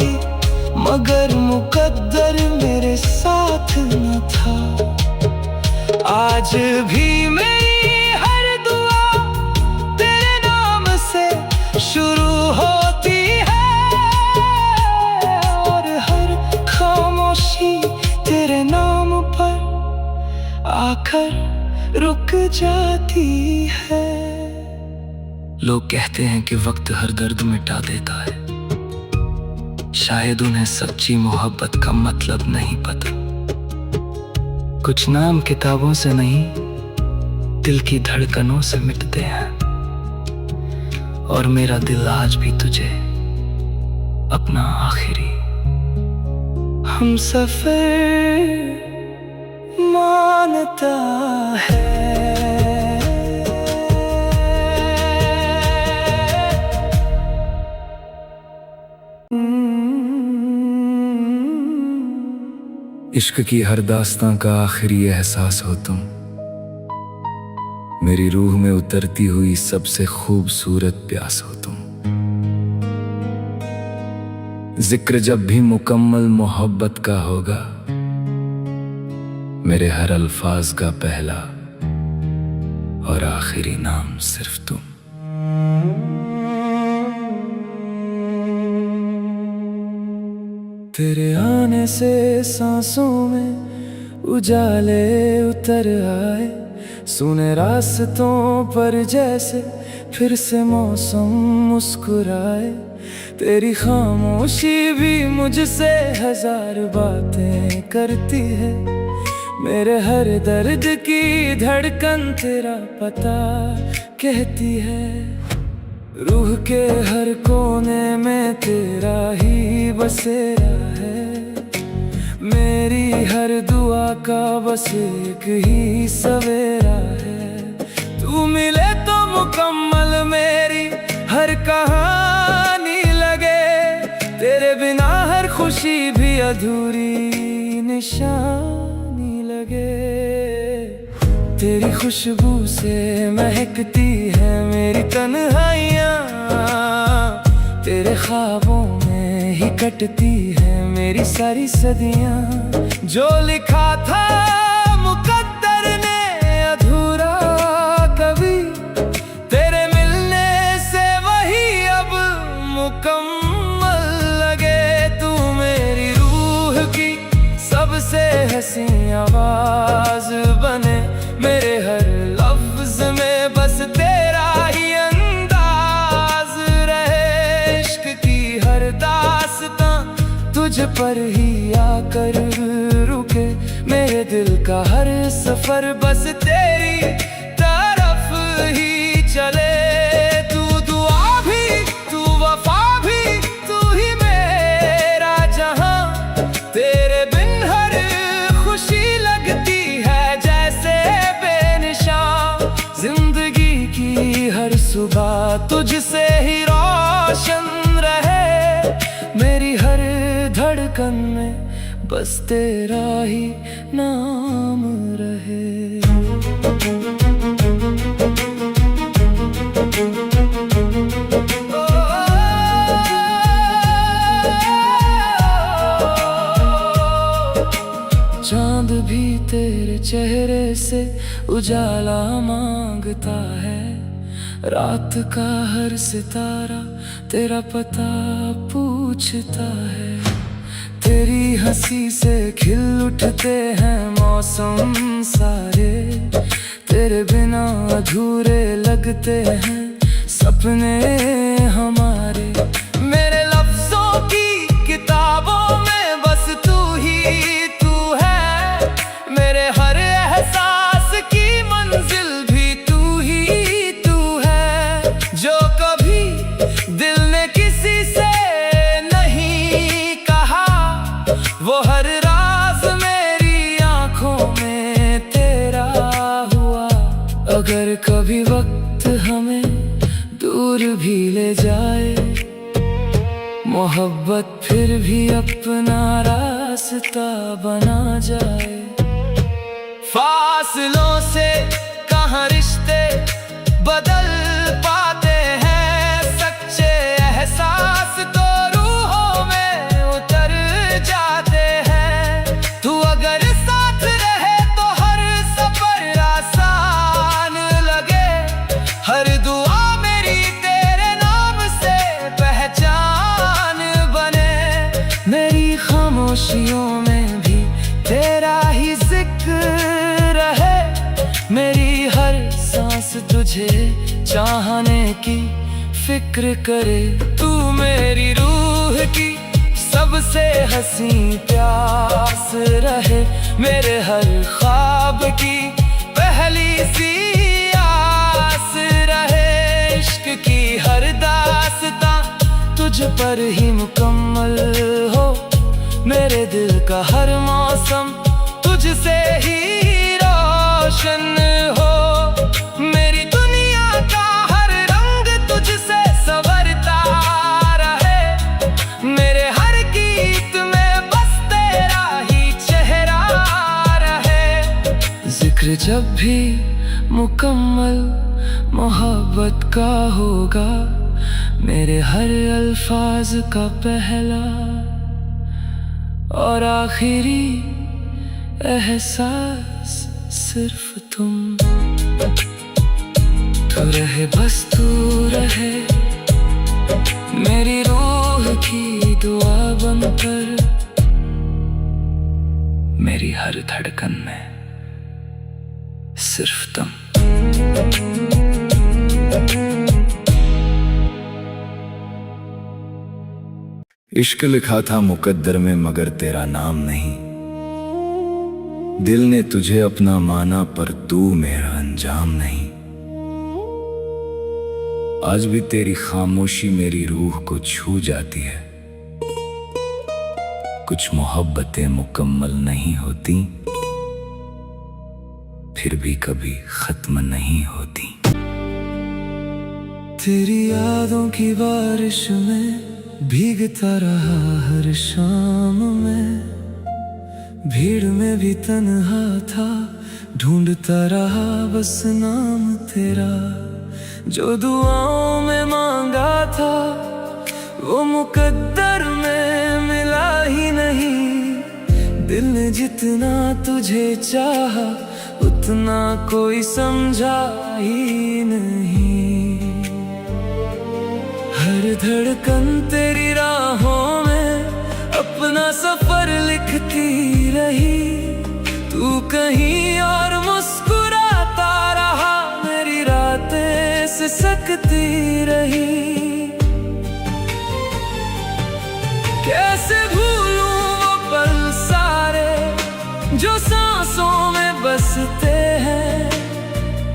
मगर मुकद्दर मेरे साथ न था। आज भी मेरी हर दुआ तेरे नाम से शुरू होती है, और हर खामोशी तेरे नाम पर आकर रुक जाती है। लोग कहते हैं कि वक्त हर दर्द मिटा देता है, शायद उन्हें सच्ची मोहब्बत का मतलब नहीं पता। कुछ नाम किताबों से नहीं, दिल की धड़कनों से मिटते हैं, और मेरा दिल आज भी तुझे अपना आखिरी हम सफर मानता है। इश्क की हर दास्तां का आखिरी एहसास हो तुम, मेरी रूह में उतरती हुई सबसे खूबसूरत प्यास हो तुम। जिक्र जब भी मुकम्मल मोहब्बत का होगा, मेरे हर अल्फाज का पहला और आखिरी नाम सिर्फ तुम। तेरे आने से सांसों में उजाले उतर आए, सुने रास्तों पर जैसे फिर से मौसम मुस्कुराए। तेरी खामोशी भी मुझसे हजार बातें करती है, मेरे हर दर्द की धड़कन तेरा पता कहती है। रूह के हर कोने में तेरा ही बसेरा है, मेरी हर दुआ का बस एक ही सवेरा है। तू मिले तो मुकम्मल मेरी हर कहानी लगे, तेरे बिना हर खुशी भी अधूरी निशानी लगे। लगे। तेरी खुशबू से महकती है मेरी तन्हाइयाँ, तेरे ख्वाबों में ही कटती है मेरी सारी सदियाँ। जो लिखा था मुकद्दर ने अधूरा कभी, तेरे मिलने से वही अब मुकम्मल लगे। तू मेरी रूह की सबसे हंसी आवाज बने, मेरे हर लफ्ज में बस तेरा ही अंदाज रहे। इश्क की हर दास्तां तुझ पर ही आकर रुके, मेरे दिल का हर सफर बस तेरी तरफ ही चले। तू दुआ भी, तू वफा भी, तू ही मेरा जहां। तेरे बिन हर खुशी लगती है जैसे बेनिशान। जिंदगी की हर सुबह तुझसे ही रोशन रहे, मेरी हर धड़कन में बस तेरा ही नाम रहे। चांद भी तेरे चेहरे से उजाला मांगता है, रात का हर सितारा तेरा पता पूछता है। तेरी हंसी से खिल उठते हैं मौसम सारे, तेरे बिना अधूरे लगते हैं सपने हमारे। मेरे लफ्जों की किताबों में बस तू ही तू है, मेरे हर एहसास की मंजिल भी तू ही तू है। जो कभी दिल ने किसी से नहीं कहा, वो हर राज मेरी आंखों में तेरा हुआ। अगर कभी वक्त हमें दूर भी ले जाए, मोहब्बत फिर भी अपना रास्ता बना जाए। फासलों से कहाँ रिश्ते बदल पाते हैं, सच्चे एहसास तो रूहों में उतर जाते हैं। तू अगर साथ रहे तो हर सफर आसान लगे, हर दुआ मेरी तेरे नाम से पहचान बने। मेरी खामोशियों में भी तेरा ही जिक्र रहे, मेरी हर सांस तुझे चाहने की फिक्र करे। तू मेरी रूह की सबसे हंसी प्यास रहे, मेरे हर ख्वाब की पहली सी आस रहे। इश्क की हर दास्तां तुझ पर ही मुकम्मल हो, मेरे दिल का हर मौसम तुझसे ही रोशन हो। मेरी दुनिया का हर रंग तुझसे संवरता रहे, मेरे हर गीत में बस तेरा ही चेहरा रहे। जिक्र जब भी मुकम्मल मोहब्बत का होगा, मेरे हर अल्फाज का पहला और आखिरी एहसास सिर्फ तुम। तू रहे बस तू रहे, मेरी रूह की दुआ बनकर, मेरी हर धड़कन में सिर्फ तुम। इश्क लिखा था मुकद्दर में मगर तेरा नाम नहीं, दिल ने तुझे अपना माना पर तू मेरा अंजाम नहीं। आज भी तेरी खामोशी मेरी रूह को छू जाती है। कुछ मोहब्बतें मुकम्मल नहीं होती, फिर भी कभी खत्म नहीं होती। तेरी यादों की बारिश में भीगता रहा हर शाम में, भीड़ में भी तन्हा था, ढूंढता रहा बस नाम तेरा। जो दुआओं में मांगा था वो मुकद्दर में मिला ही नहीं। दिल ने जितना तुझे चाहा उतना कोई समझा ही नहीं। हर धड़कन तेरी राहों में अपना सफर लिखती रही। तू कहीं और मुस्कुराता रहा, मेरी रातें सिसकती रही। कैसे भूलूं वो पल सारे जो सांसों में बसते हैं।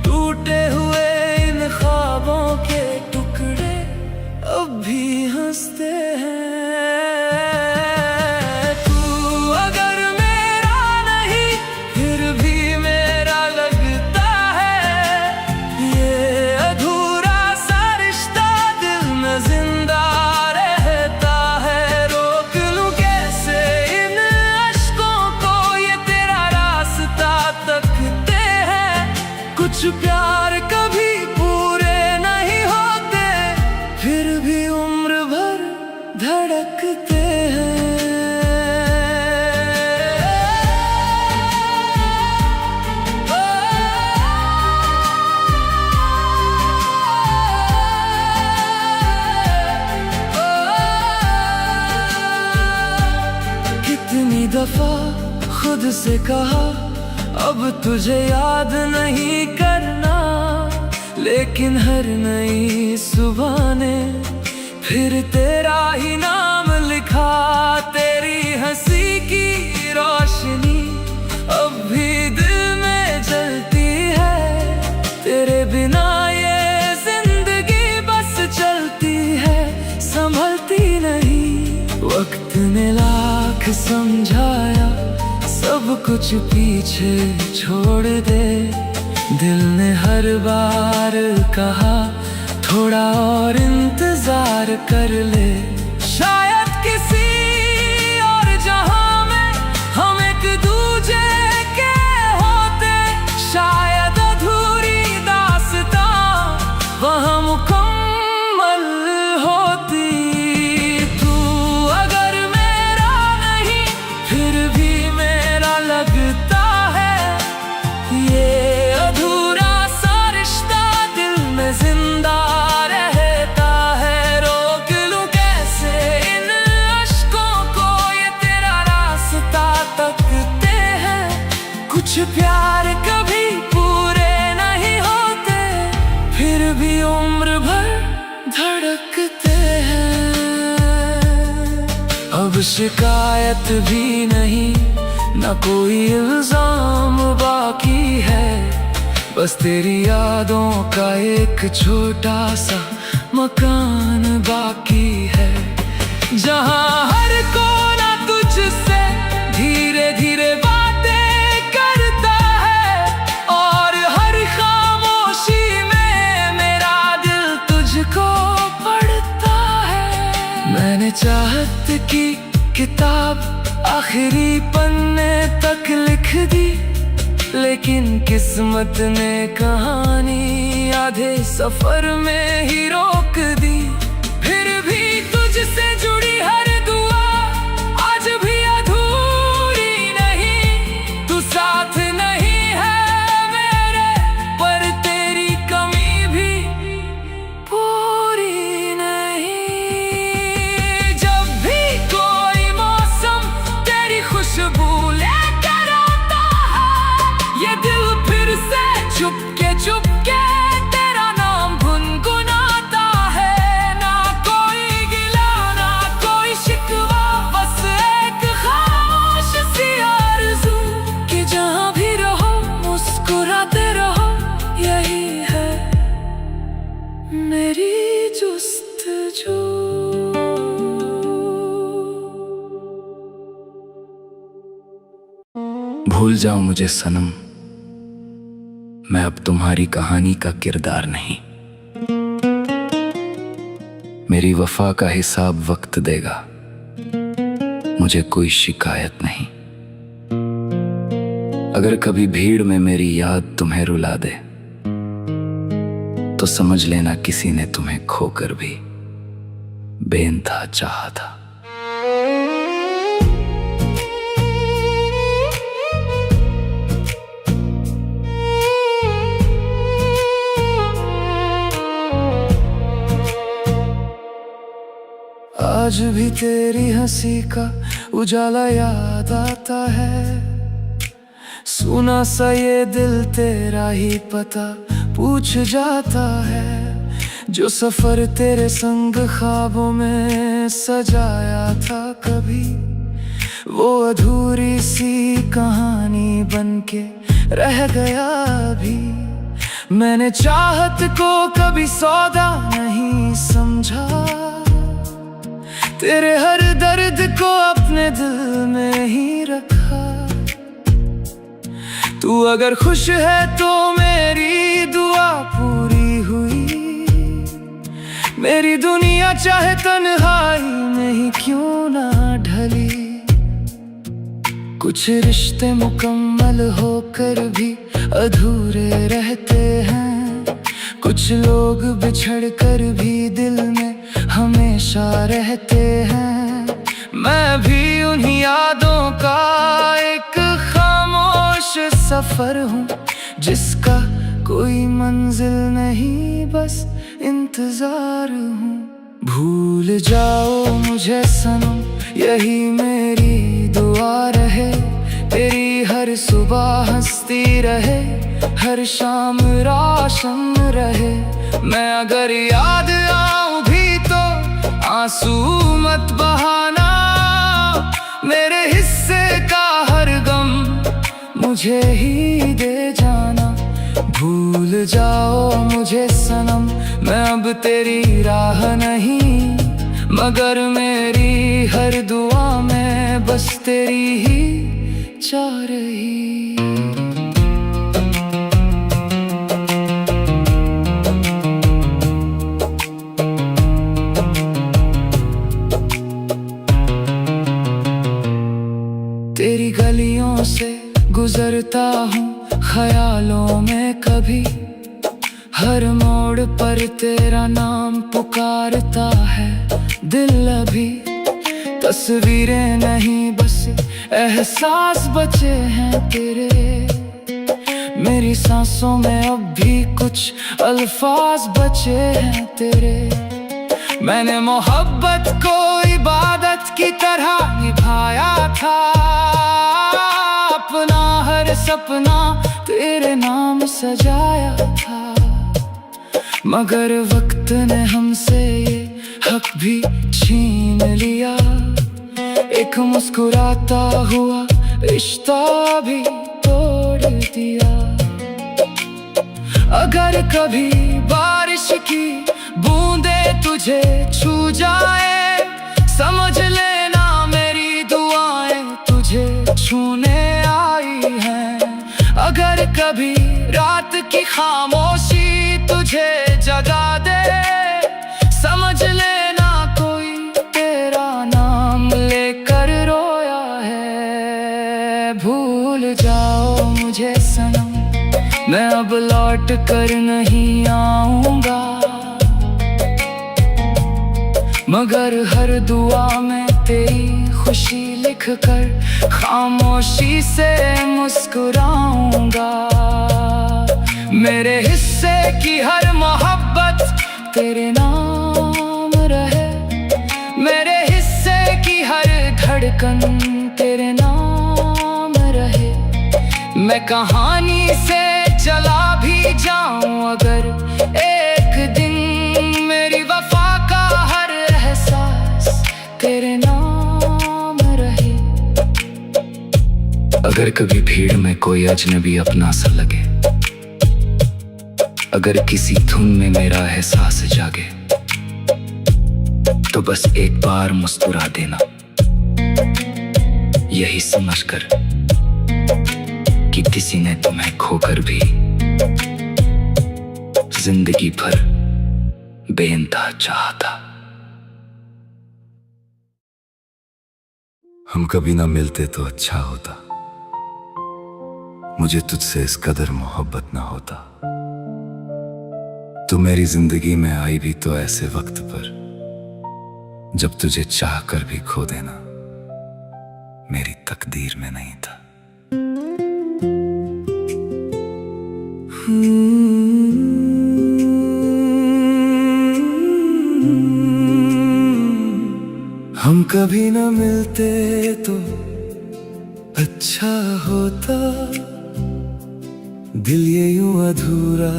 टूटे हुए इन ख्वाबों के टुकड़े अब भी हंसते हैं। कुछ प्यार कभी पूरे नहीं होते, फिर भी उम्र भर धड़कते हैं। कितनी दफा खुद से कहा अब तुझे याद नहीं करना, लेकिन हर नई सुबह ने फिर तेरा ही नाम लिखा। तेरी हंसी की रोशनी अब भी दिल में जलती है। तेरे बिना ये जिंदगी बस चलती है, संभलती नहीं। वक्त ने लाख समझाया सब कुछ पीछे छोड़ दे। दिल ने हर बार कहा थोड़ा और इंतजार कर ले। शायद किसी और जहां में हम एक दूजे के होते, शायद अधूरी दास्तां वहां मुकम्मल होती। तू अगर मेरा नहीं फिर भी लगता है ये अधूरा सा रिश्ता दिल में जिंदा रहता है। रोक लूं कैसे इन अश्कों को, ये तेरा रास्ता तकते हैं। कुछ प्यार कभी पूरे नहीं होते, फिर भी उम्र भर धड़कते हैं। अब शिकायत भी नहीं, न कोई इल्जाम बाकी है। बस तेरी यादों का एक छोटा सा मकान बाकी है, जहां हर कोना तुझसे धीरे धीरे बातें करता है। और हर खामोशी में मेरा दिल तुझको पढ़ता है। मैंने चाहत की किताब आखिरी पन्ने तक लिख दी, लेकिन किस्मत ने कहानी आधे सफर में ही रोक दी। फिर भी तुझसे जुड़ी हर दुआ आज भी अधूरी नहीं। तू साथ नहीं है मेरे, पर तेरी कमी भी पूरी नहीं। जब भी कोई मौसम तेरी खुशबू लेकर आता है, ये दिल फिर से चुपके चुपके तेरा नाम गुनगुनाता है। ना कोई गिला ना कोई शिकवा, बस एक खामोश सी आरज़ू कि जहाँ भी रहो मुस्कुराते रहो। यही है मेरी जुस्तजू। भूल जाओ मुझे सनम, मैं अब तुम्हारी कहानी का किरदार नहीं। मेरी वफा का हिसाब वक्त देगा, मुझे कोई शिकायत नहीं। अगर कभी भीड़ में मेरी याद तुम्हें रुला दे तो समझ लेना किसी ने तुम्हें खोकर भी बेइंतहा चाहा था। आज भी तेरी हंसी का उजाला याद आता है, सुना सा ये दिल तेरा ही पता पूछ जाता है। जो सफर तेरे संग ख्वाबों में सजाया था कभी, वो अधूरी सी कहानी बनके रह गया अभी। मैंने चाहत को कभी सौदा नहीं समझा, तेरे हर दर्द को अपने दिल में ही रखा। तू अगर खुश है तो मेरी दुआ पूरी हुई, मेरी दुनिया चाहे तन्हाई में ही क्यों ना ढली। कुछ रिश्ते मुकम्मल होकर भी अधूरे रहते हैं, कुछ लोग बिछड़ कर भी दिल में हमेशा रहते हैं। मैं भी उन्हीं यादों का एक खामोश सफर हूँ, जिसका कोई मंजिल नहीं बस इंतजार हूँ। भूल जाओ मुझे सनम, यही मेरी दुआ रहे। तेरी हर सुबह हंसती रहे, हर शाम रोशन रहे। मैं अगर याद आऊं भी तो आंसू मत बहाना, मेरे हिस्से का हर गम मुझे ही दे जाना। भूल जाओ मुझे सनम, मैं अब तेरी राह नहीं, मगर मेरी हर दुआ में बस तेरी ही चाह रही। तेरी गलियों से गुजरता हूँ ख्यालों में कभी, हर मोड़ पर तेरा नाम पुकारता है दिल अभी। तस्वीरें नहीं बस एहसास बचे हैं तेरे, मेरी सांसों में अब भी कुछ अल्फाज बचे हैं तेरे। मैंने मोहब्बत को इबादत की तरह निभाया था, अपना हर सपना तेरे नाम सजाया था। मगर वक्त ने हमसे ये हक भी छीन लिया, एक मुस्कुराता हुआ रिश्ता भी तोड़ दिया। अगर कभी बारिश की बूंदें तुझे छू जाए, समझ लेना मेरी दुआएं तुझे छूने आई हैं। अगर कभी रात की खामोशी तुझे जगा दे, समझ लेना कोई तेरा नाम लेकर रोया है। भूल जाओ मुझे सनम, मैं अब लौट कर नहीं आऊंगा, मगर हर दुआ में तेरी खुशी लिख कर खामोशी से मुस्कुराऊंगा। मेरे हिस्से की हर मोहब्बत तेरे नाम रहे, मेरे हिस्से की हर धड़कन तेरे नाम रहे। मैं कहानी से चला भी जाऊं अगर एक दिन, मेरी वफा का हर एहसास तेरे नाम रहे। अगर कभी भीड़ में कोई अजनबी अपना सा लगे, अगर किसी धुन में मेरा एहसास जागे, तो बस एक बार मुस्कुरा देना, यही समझकर कि किसी ने तुम्हें खोकर भी जिंदगी भर बेइंतहा चाहा था। हम कभी ना मिलते तो अच्छा होता, मुझे तुझसे इस कदर मोहब्बत ना होता। तू मेरी जिंदगी में आई भी तो ऐसे वक्त पर जब तुझे चाह कर भी खो देना मेरी तकदीर में नहीं था। हम कभी न मिलते तो अच्छा होता, दिल ये यूं अधूरा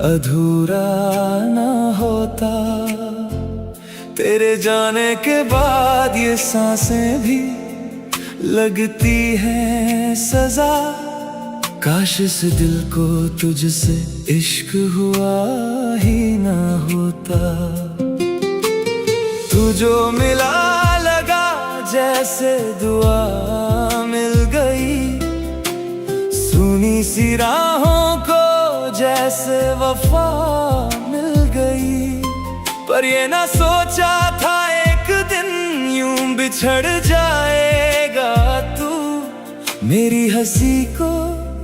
अधूरा ना होता। तेरे जाने के बाद ये सांसें भी लगती हैं सजा। काश इस दिल को तुझसे इश्क हुआ ही ना होता। तू जो मिला लगा जैसे दुआ मिल गई, सुनी सी राहों को जैसे वफा मिल गई। पर ये ना सोचा था एक दिन यूं बिछड़ जाएगा तू। मेरी हंसी को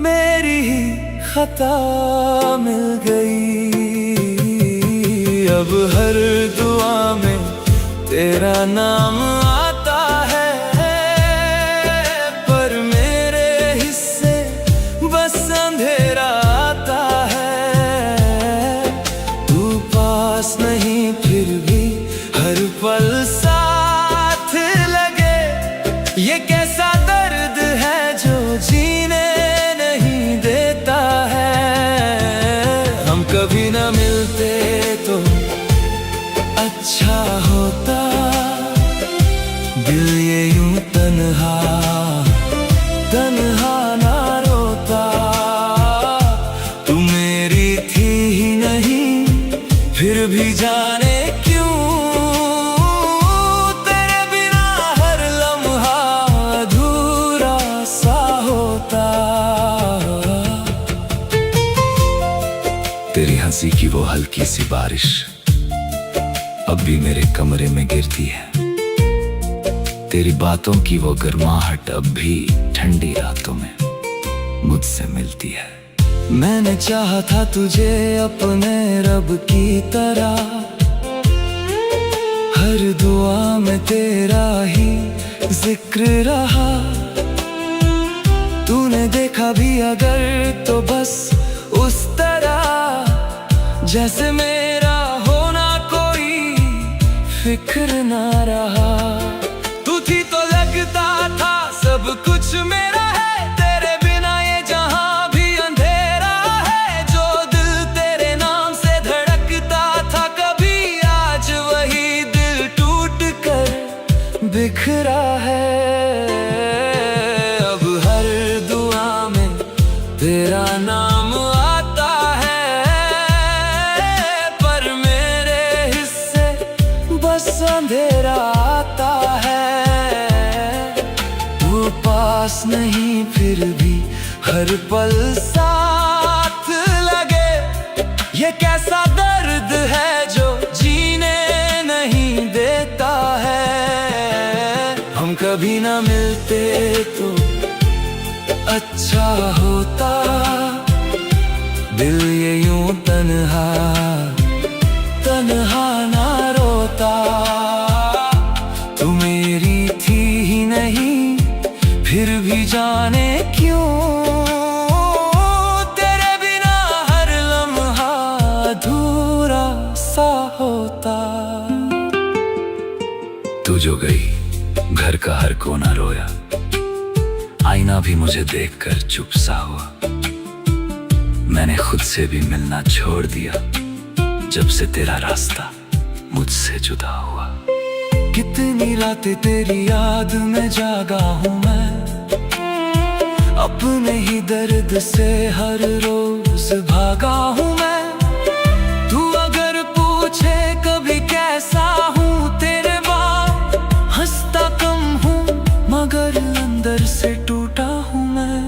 मेरी ही खता मिल गई। अब हर दुआ में तेरा नाम आता है, पर मेरे हिस्से बस अंधेरा आता है। तू पास नहीं फिर भी हर पल साथ लगे। ये कैसा दर्द है जो जीने नहीं देता है। हम कभी न मिलते तो अच्छा होता, दिल ये यूं तन्हा तन्हा ना रोता। तू मेरी थी ही नहीं फिर भी जाने क्यों तेरे बिना हर लम्हा अधूरा सा होता। तेरी हंसी की वो हल्की सी बारिश अब भी मेरे कमरे में गिरती है। तेरी बातों की वो गर्माहट अब भी ठंडी रातों में मुझसे मिलती है। मैंने चाहा था तुझे अपने रब की तरह, हर दुआ में तेरा ही जिक्र रहा। तूने देखा भी अगर तो बस उस तरह जैसे मेरा होना कोई फिक्र ना रहा। तू थी तो लगता था सब कुछ मेरा है, तेरे बिना ये जहां भी अंधेरा है। जो दिल तेरे नाम से धड़कता था कभी, आज वही दिल टूट कर बिखरा है। अब हर दुआ में तेरा नाम आता है, पर मेरे हिस्से बस अंधेरा आता है। वो पास नहीं फिर भी हर पल साथ लगे। ये कैसा दर्द है जो जीने नहीं देता है। हम कभी ना मिलते तो अच्छा होता, दिल ये यूं तन्हा तन्हा ना रोता। तू मेरी थी ही नहीं फिर भी जाने क्यों तेरे बिना हर लम्हा अधूरा सा होता। तू जो गई घर का हर कोना रोया, आईना भी मुझे देखकर चुप सा हुआ। मैंने खुद से भी मिलना छोड़ दिया जब से तेरा रास्ता मुझसे जुदा हुआ। कितनी रातें तेरी याद में जागा हूँ मैं, अपने ही दर्द से हर रोज भागा हूँ मैं। तू अगर पूछे कभी कैसा हूँ तेरे बाद, हंसता कम हूँ मगर अंदर से टूटा हूँ मैं।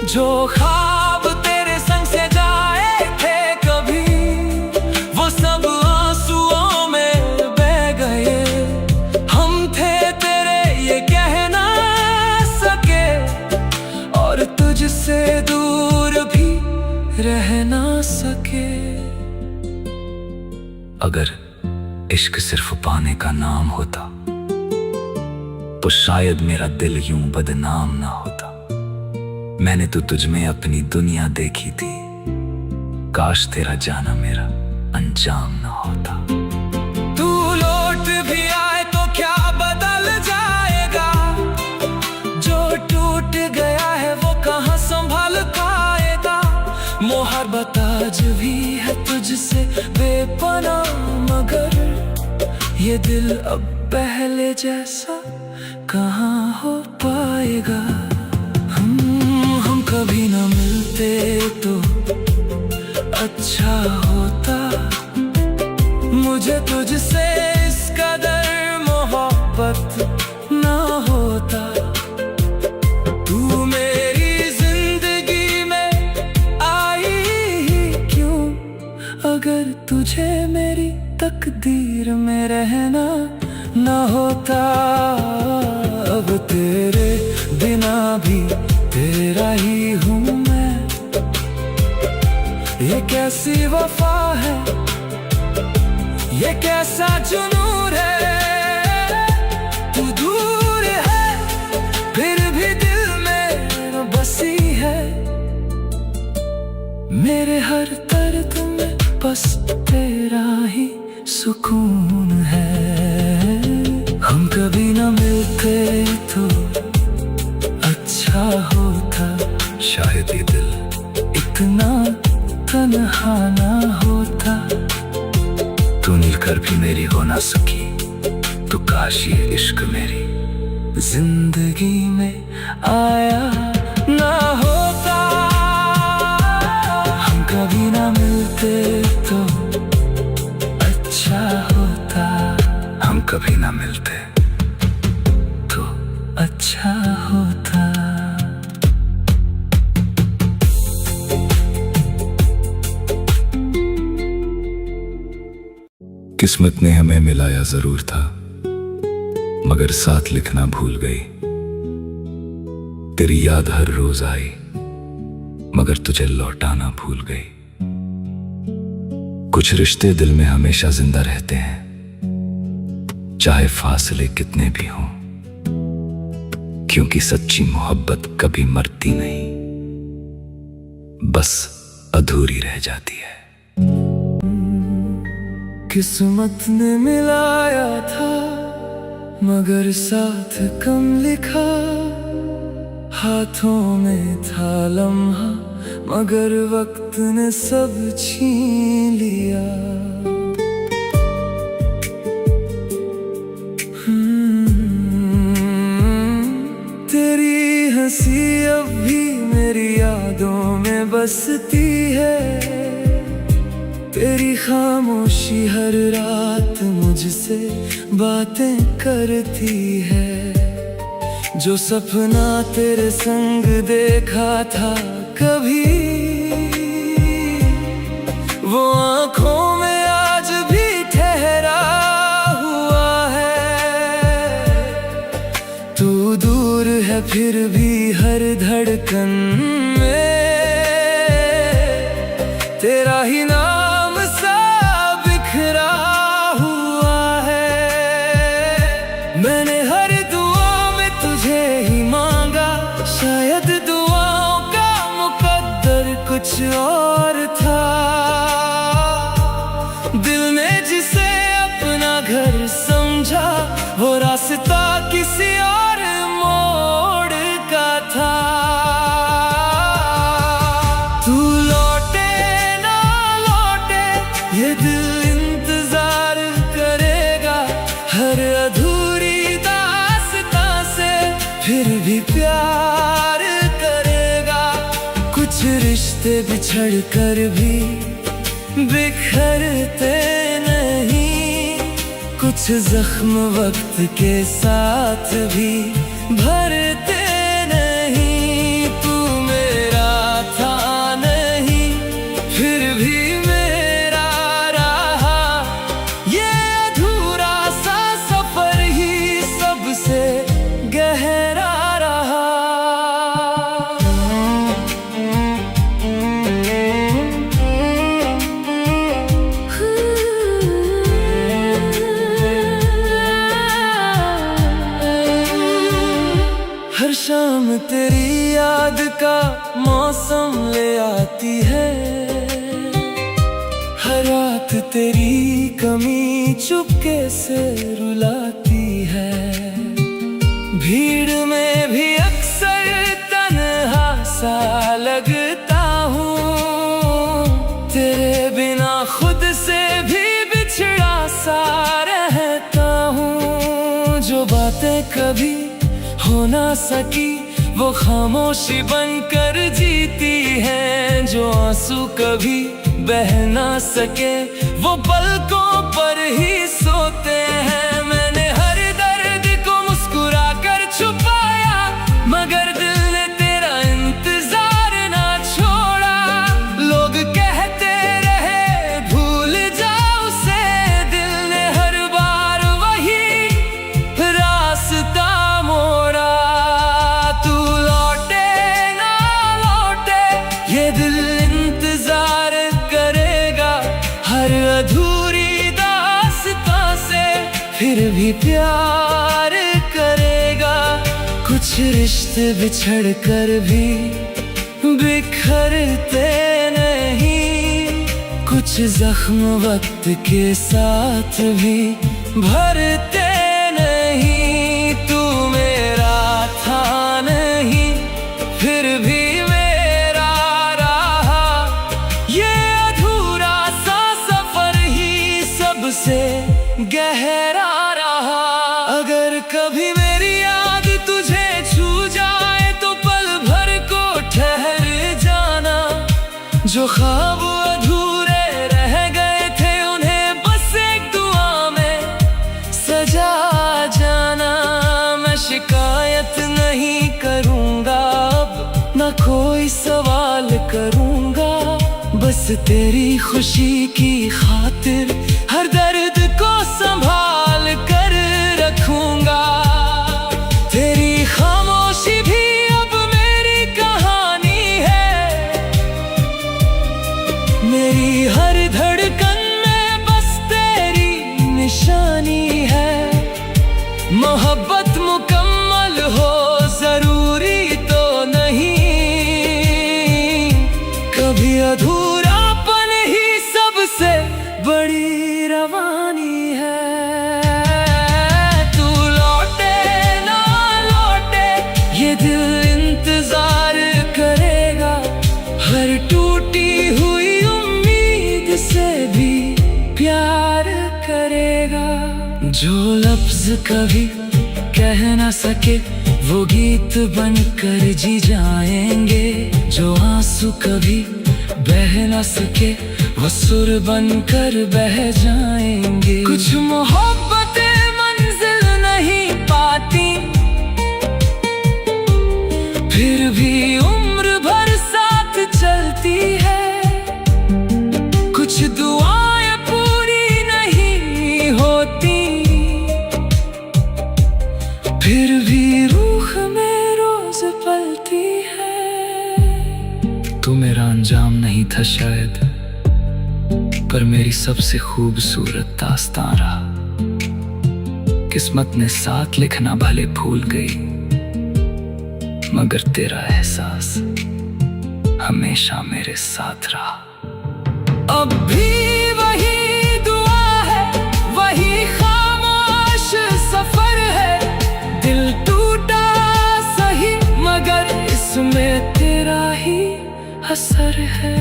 जो ख्वाब तेरे संग से जाए थे कभी, वो सब आंसुओं में बह गए। हम थे तेरे ये कह ना सके, और तुझसे रह ना सके। अगर इश्क सिर्फ पाने का नाम होता तो शायद मेरा दिल यूं बदनाम ना होता। मैंने तो तुझ में अपनी दुनिया देखी थी, काश तेरा जाना मेरा अंजाम ना होता। तू लौट भी आए तो क्या बदल जाएगा, जो टूट गया है वो कहाँ संभाल पाएगा। मोहब्बत आज भी है तुझसे बेपनाह, मगर ये दिल अब पहले जैसा कहाँ हो पाएगा। हम कभी न मिलते तो अच्छा होता, मुझे तुझसे इस कदर मोहब्बत ना होता। तू मेरी जिंदगी में आई ही क्यों, अगर तुझे मेरी तकदीर में रहना ना होता। अब तेरे बिना भी तेरा ही हूँ मैं, ये कैसी वफा है, ये कैसा जुनून है। तू दूर है फिर भी दिल में बसी है, मेरे हर दर्द में बस तेरा ही सुकून है। हम कभी न मिलते तो अच्छा होता, शायद ये दिल इतना तन्हा ना होता। तू मिलकर भी मेरी हो ना सकी, तो काश ये इश्क मेरी जिंदगी में आया ना होता। हम कभी ना मिलते तो अच्छा होता, हम कभी ना मिलते तो अच्छा होता। किस्मत ने हमें मिलाया जरूर था, मगर साथ लिखना भूल गई। तेरी याद हर रोज आई, मगर तुझे लौटाना भूल गई। कुछ रिश्ते दिल में हमेशा जिंदा रहते हैं, चाहे फासले कितने भी हों, क्योंकि सच्ची मोहब्बत कभी मरती नहीं, बस अधूरी रह जाती है। किस्मत ने मिलाया था, मगर साथ कम लिखा। हाथों में था लम्हा, मगर वक्त ने सब छीन लिया। तेरी हंसी अब भी मेरी यादों में बसती है, तेरी खामोशी हर रात मुझसे बातें करती है। जो सपना तेरे संग देखा था कभी, वो आँखों में आज भी ठहरा हुआ है। तू दूर है फिर भी हर धड़कन में तेरा ही नाम सा बिखरा हुआ है। मैंने हर दुआ में तुझे ही मांगा, शायद दुआओं का मुकद्दर कुछ और था। दिल ने जिसे अपना घर समझा, वो रास्ता किसी और मोड़ का था। तू लौटे ना लौटे ये दिल इंतजार करेगा, हर अधूरी दास्तां से फिर भी प्यार करेगा। कुछ रिश्ते बिछड़ कर भी बिखरते नहीं, कुछ जख्म वक्त के साथ भी भरते नहीं। तू मेरा था नहीं फिर भी मेरा रहा, ये अधूरा सा सफर ही सबसे गहरा रहा। शाम तेरी याद का मौसम ले आती है, हर रात तेरी कमी चुपके से रुलाती है। भीड़ में भी अक्सर तन्हा सा लगता हूँ, तेरे बिना खुद से भी बिछड़ा सा रहता हूँ। जो बातें कभी हो ना सकी वो खामोशी बनकर जीती हैं, जो आंसू कभी बह ना सके वो पलकों पर ही सोते हैं। मैंने हर दर्द को मुस्कुरा कर छुपाया, मगर दिल ने तेरा इंतजार ना छोड़ा। लोग कहते रहे भूल जाओ उसे, दिल ने हर बार वही रास्ता मोड़ा। तू लौटे ना लौटे ये दिल इंतजार करेगा, हर अधूरी दास्तां से फिर भी प्यार करेगा। कुछ रिश्ते बिछड़ कर भी बिखरते नहीं, कुछ जख्म वक्त के साथ भी भरते नहीं। तू मेरा था नहीं फिर भी मेरा रहा, ये अधूरा सा सफर ही सबसे गहरा रहा। अगर कभी मेरी याद तुझे छू जाए तो पल भर को ठहर जाना। जो ख्वाब अधूरे रह गए थे उन्हें बस एक दुआ में सजा जाना। मैं शिकायत नहीं करूँगा अब, ना कोई सवाल करूँगा, बस तेरी खुशी की खातिर हर दर्द को संभाल कर रखूँगा। तेरी खामोशी भी अब मेरी कहानी है, मेरी हर धड़कन में बस तेरी निशानी है। मोहब्बत मुकम्मल हो जरूरी तो नहीं, कभी अधूरापन ही सबसे बड़ी रवानी है। तू लौटे ना लौटे ये दिल इंतजार करेगा, हर टूटी हुई उम्मीद से भी प्यार करेगा। जो लफ्ज कभी कह ना सके वो गीत बनकर जी जाएंगे, जो आंसू कभी बह ना सके वो सुर बनकर बह जाएंगे। कुछ मोहब्बतें मंजिल नहीं पाती, फिर भी उम्र भर साथ चलती है। कुछ दुआएं पूरी नहीं होती, फिर भी रूह में रोज पलती है। तू मेरा अंजाम नहीं था शायद, पर मेरी सबसे खूबसूरत दास्तां रहा। किस्मत ने साथ लिखना भले भूल गई, मगर तेरा एहसास हमेशा मेरे साथ रहा। अब भी वही दुआ है, वही खामोश सफर है। दिल टूटा सही मगर इसमें तेरा ही असर है।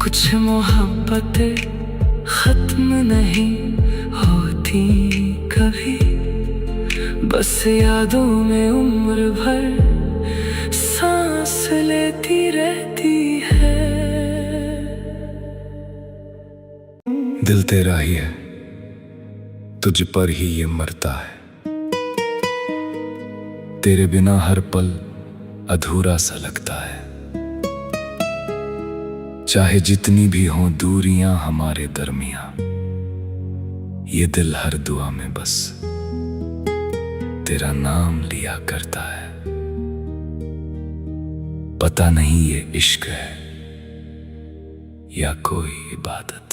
कुछ मोहब्बतें खत्म नहीं होती कभी, बस यादों में उम्र भर सांस लेती रहती है। दिल तेरा ही है, तुझ पर ही ये मरता है। तेरे बिना हर पल अधूरा सा लगता है। चाहे जितनी भी हों दूरियां हमारे दरमियां, ये दिल हर दुआ में बस तेरा नाम लिया करता है। पता नहीं ये इश्क है या कोई इबादत।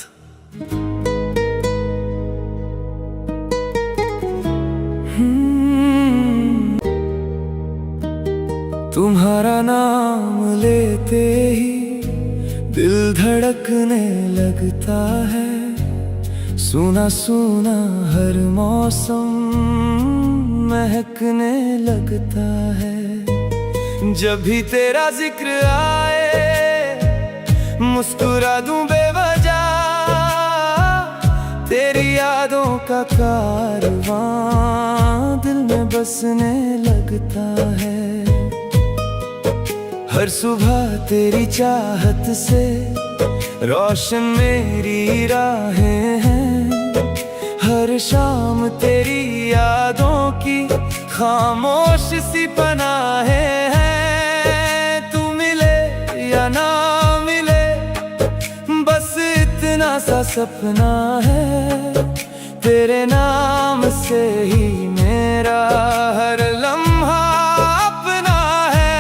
तुम्हारा नाम लेते ही दिल धड़कने लगता है। सुना सुना हर मौसम महकने लगता है। जब भी तेरा जिक्र आए मुस्कुरा दूं बेवजह। तेरी यादों का कारवां दिल में बसने लगता है। हर सुबह तेरी चाहत से रोशन मेरी राहें हैं। हर शाम तेरी यादों की खामोश सी पनाहें हैं। तू मिले या ना मिले बस इतना सा सपना है। तेरे नाम से ही मेरा हर लम्हा अपना है।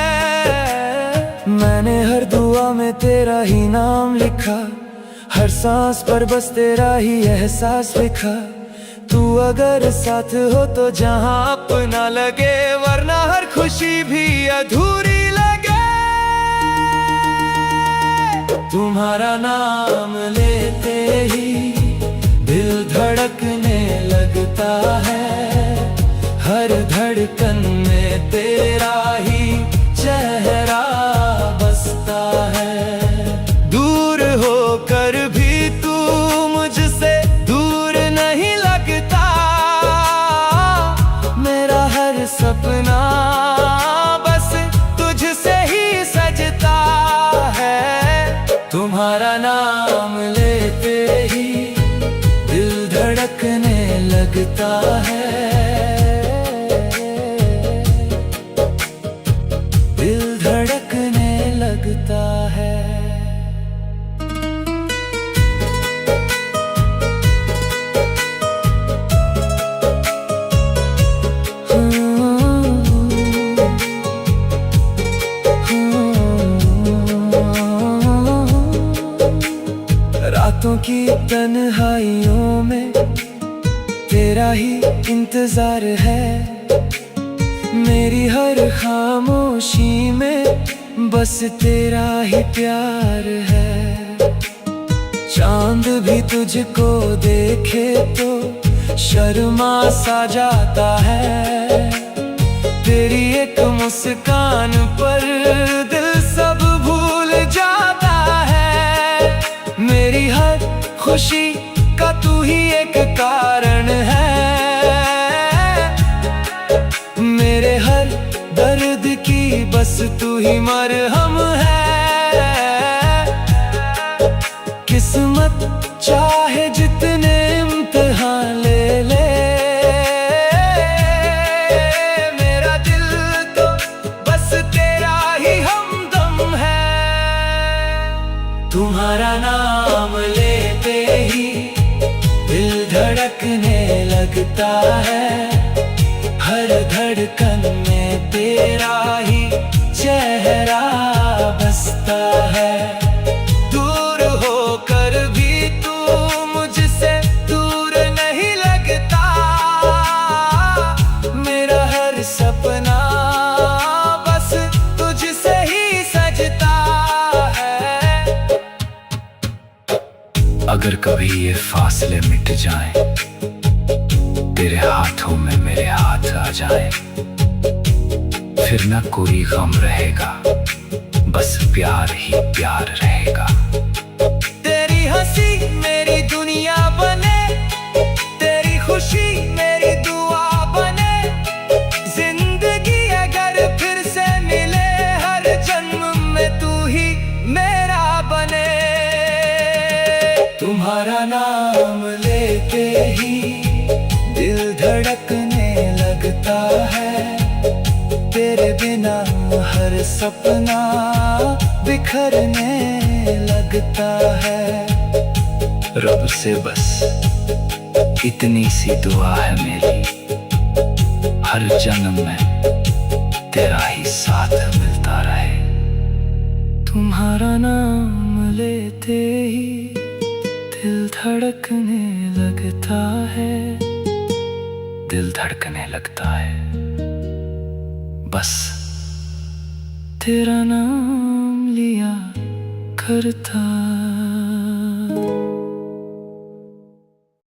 मैंने हर दुआ में तेरा ही नाम लिखा। हर सांस पर बस तेरा ही एहसास लिखा। तू अगर साथ हो तो जहां अपना लगे, वरना हर खुशी भी अधूरी लगे। तुम्हारा नाम लेते ही दिल धड़कने लगता है। हर धड़कन में तेरा ही चेहरा बसता है। दूर होकर भी तू मुझसे दूर नहीं लगता। मेरा हर सपना बस तुझसे ही सजता है। तुम्हारा नाम लेते ही दिल धड़कने लगता है। दिल धड़कने लगता है। रातों की तन्हाइयों में तेरा ही इंतजार है। मेरी हर खामोशी में बस तेरा ही प्यार है। चांद भी तुझको देखे तो शर्मा सा जाता है। तेरी एक मुस्कान पर दिल सब भूल जाता है। मेरी हर खुशी का तू ही एक कारण है। मेरे हर दर्द की बस तू ही मरहम है। किस्मत चाहे जितने इम्तिहान ले ले, मेरा दिल तो बस तेरा ही हमदम है। तुम्हारा नाम लेते ही दिल धड़कने लगता है। हर धड़कन में तेरा ही चेहरा बसता है। दूर होकर भी तू मुझसे दूर नहीं लगता। मेरा हर सपना बस तुझसे ही सजता है। अगर कभी ये फासले मिट जाएं, तेरे हाथों में मेरे हाथ आ जाएं, फिर न कोई गम रहेगा, बस प्यार ही प्यार रहेगा। तेरी हंसी मेरी दुनिया बने, तेरी खुशी मेरी दुआ बने। जिंदगी अगर फिर से मिले, हर जन्म में तू ही मेरा बने। तुम्हारा नाम लेते ही दिल धड़कने लगता है। तेरे बिना हर सपना बिखरने लगता है। रब से बस इतनी सी दुआ है मेरी, हर जन्म में तेरा ही साथ मिलता रहे। तुम्हारा नाम लेते ही दिल धड़कने लगता है। दिल धड़कने लगता है, बस तेरा नाम लिया करता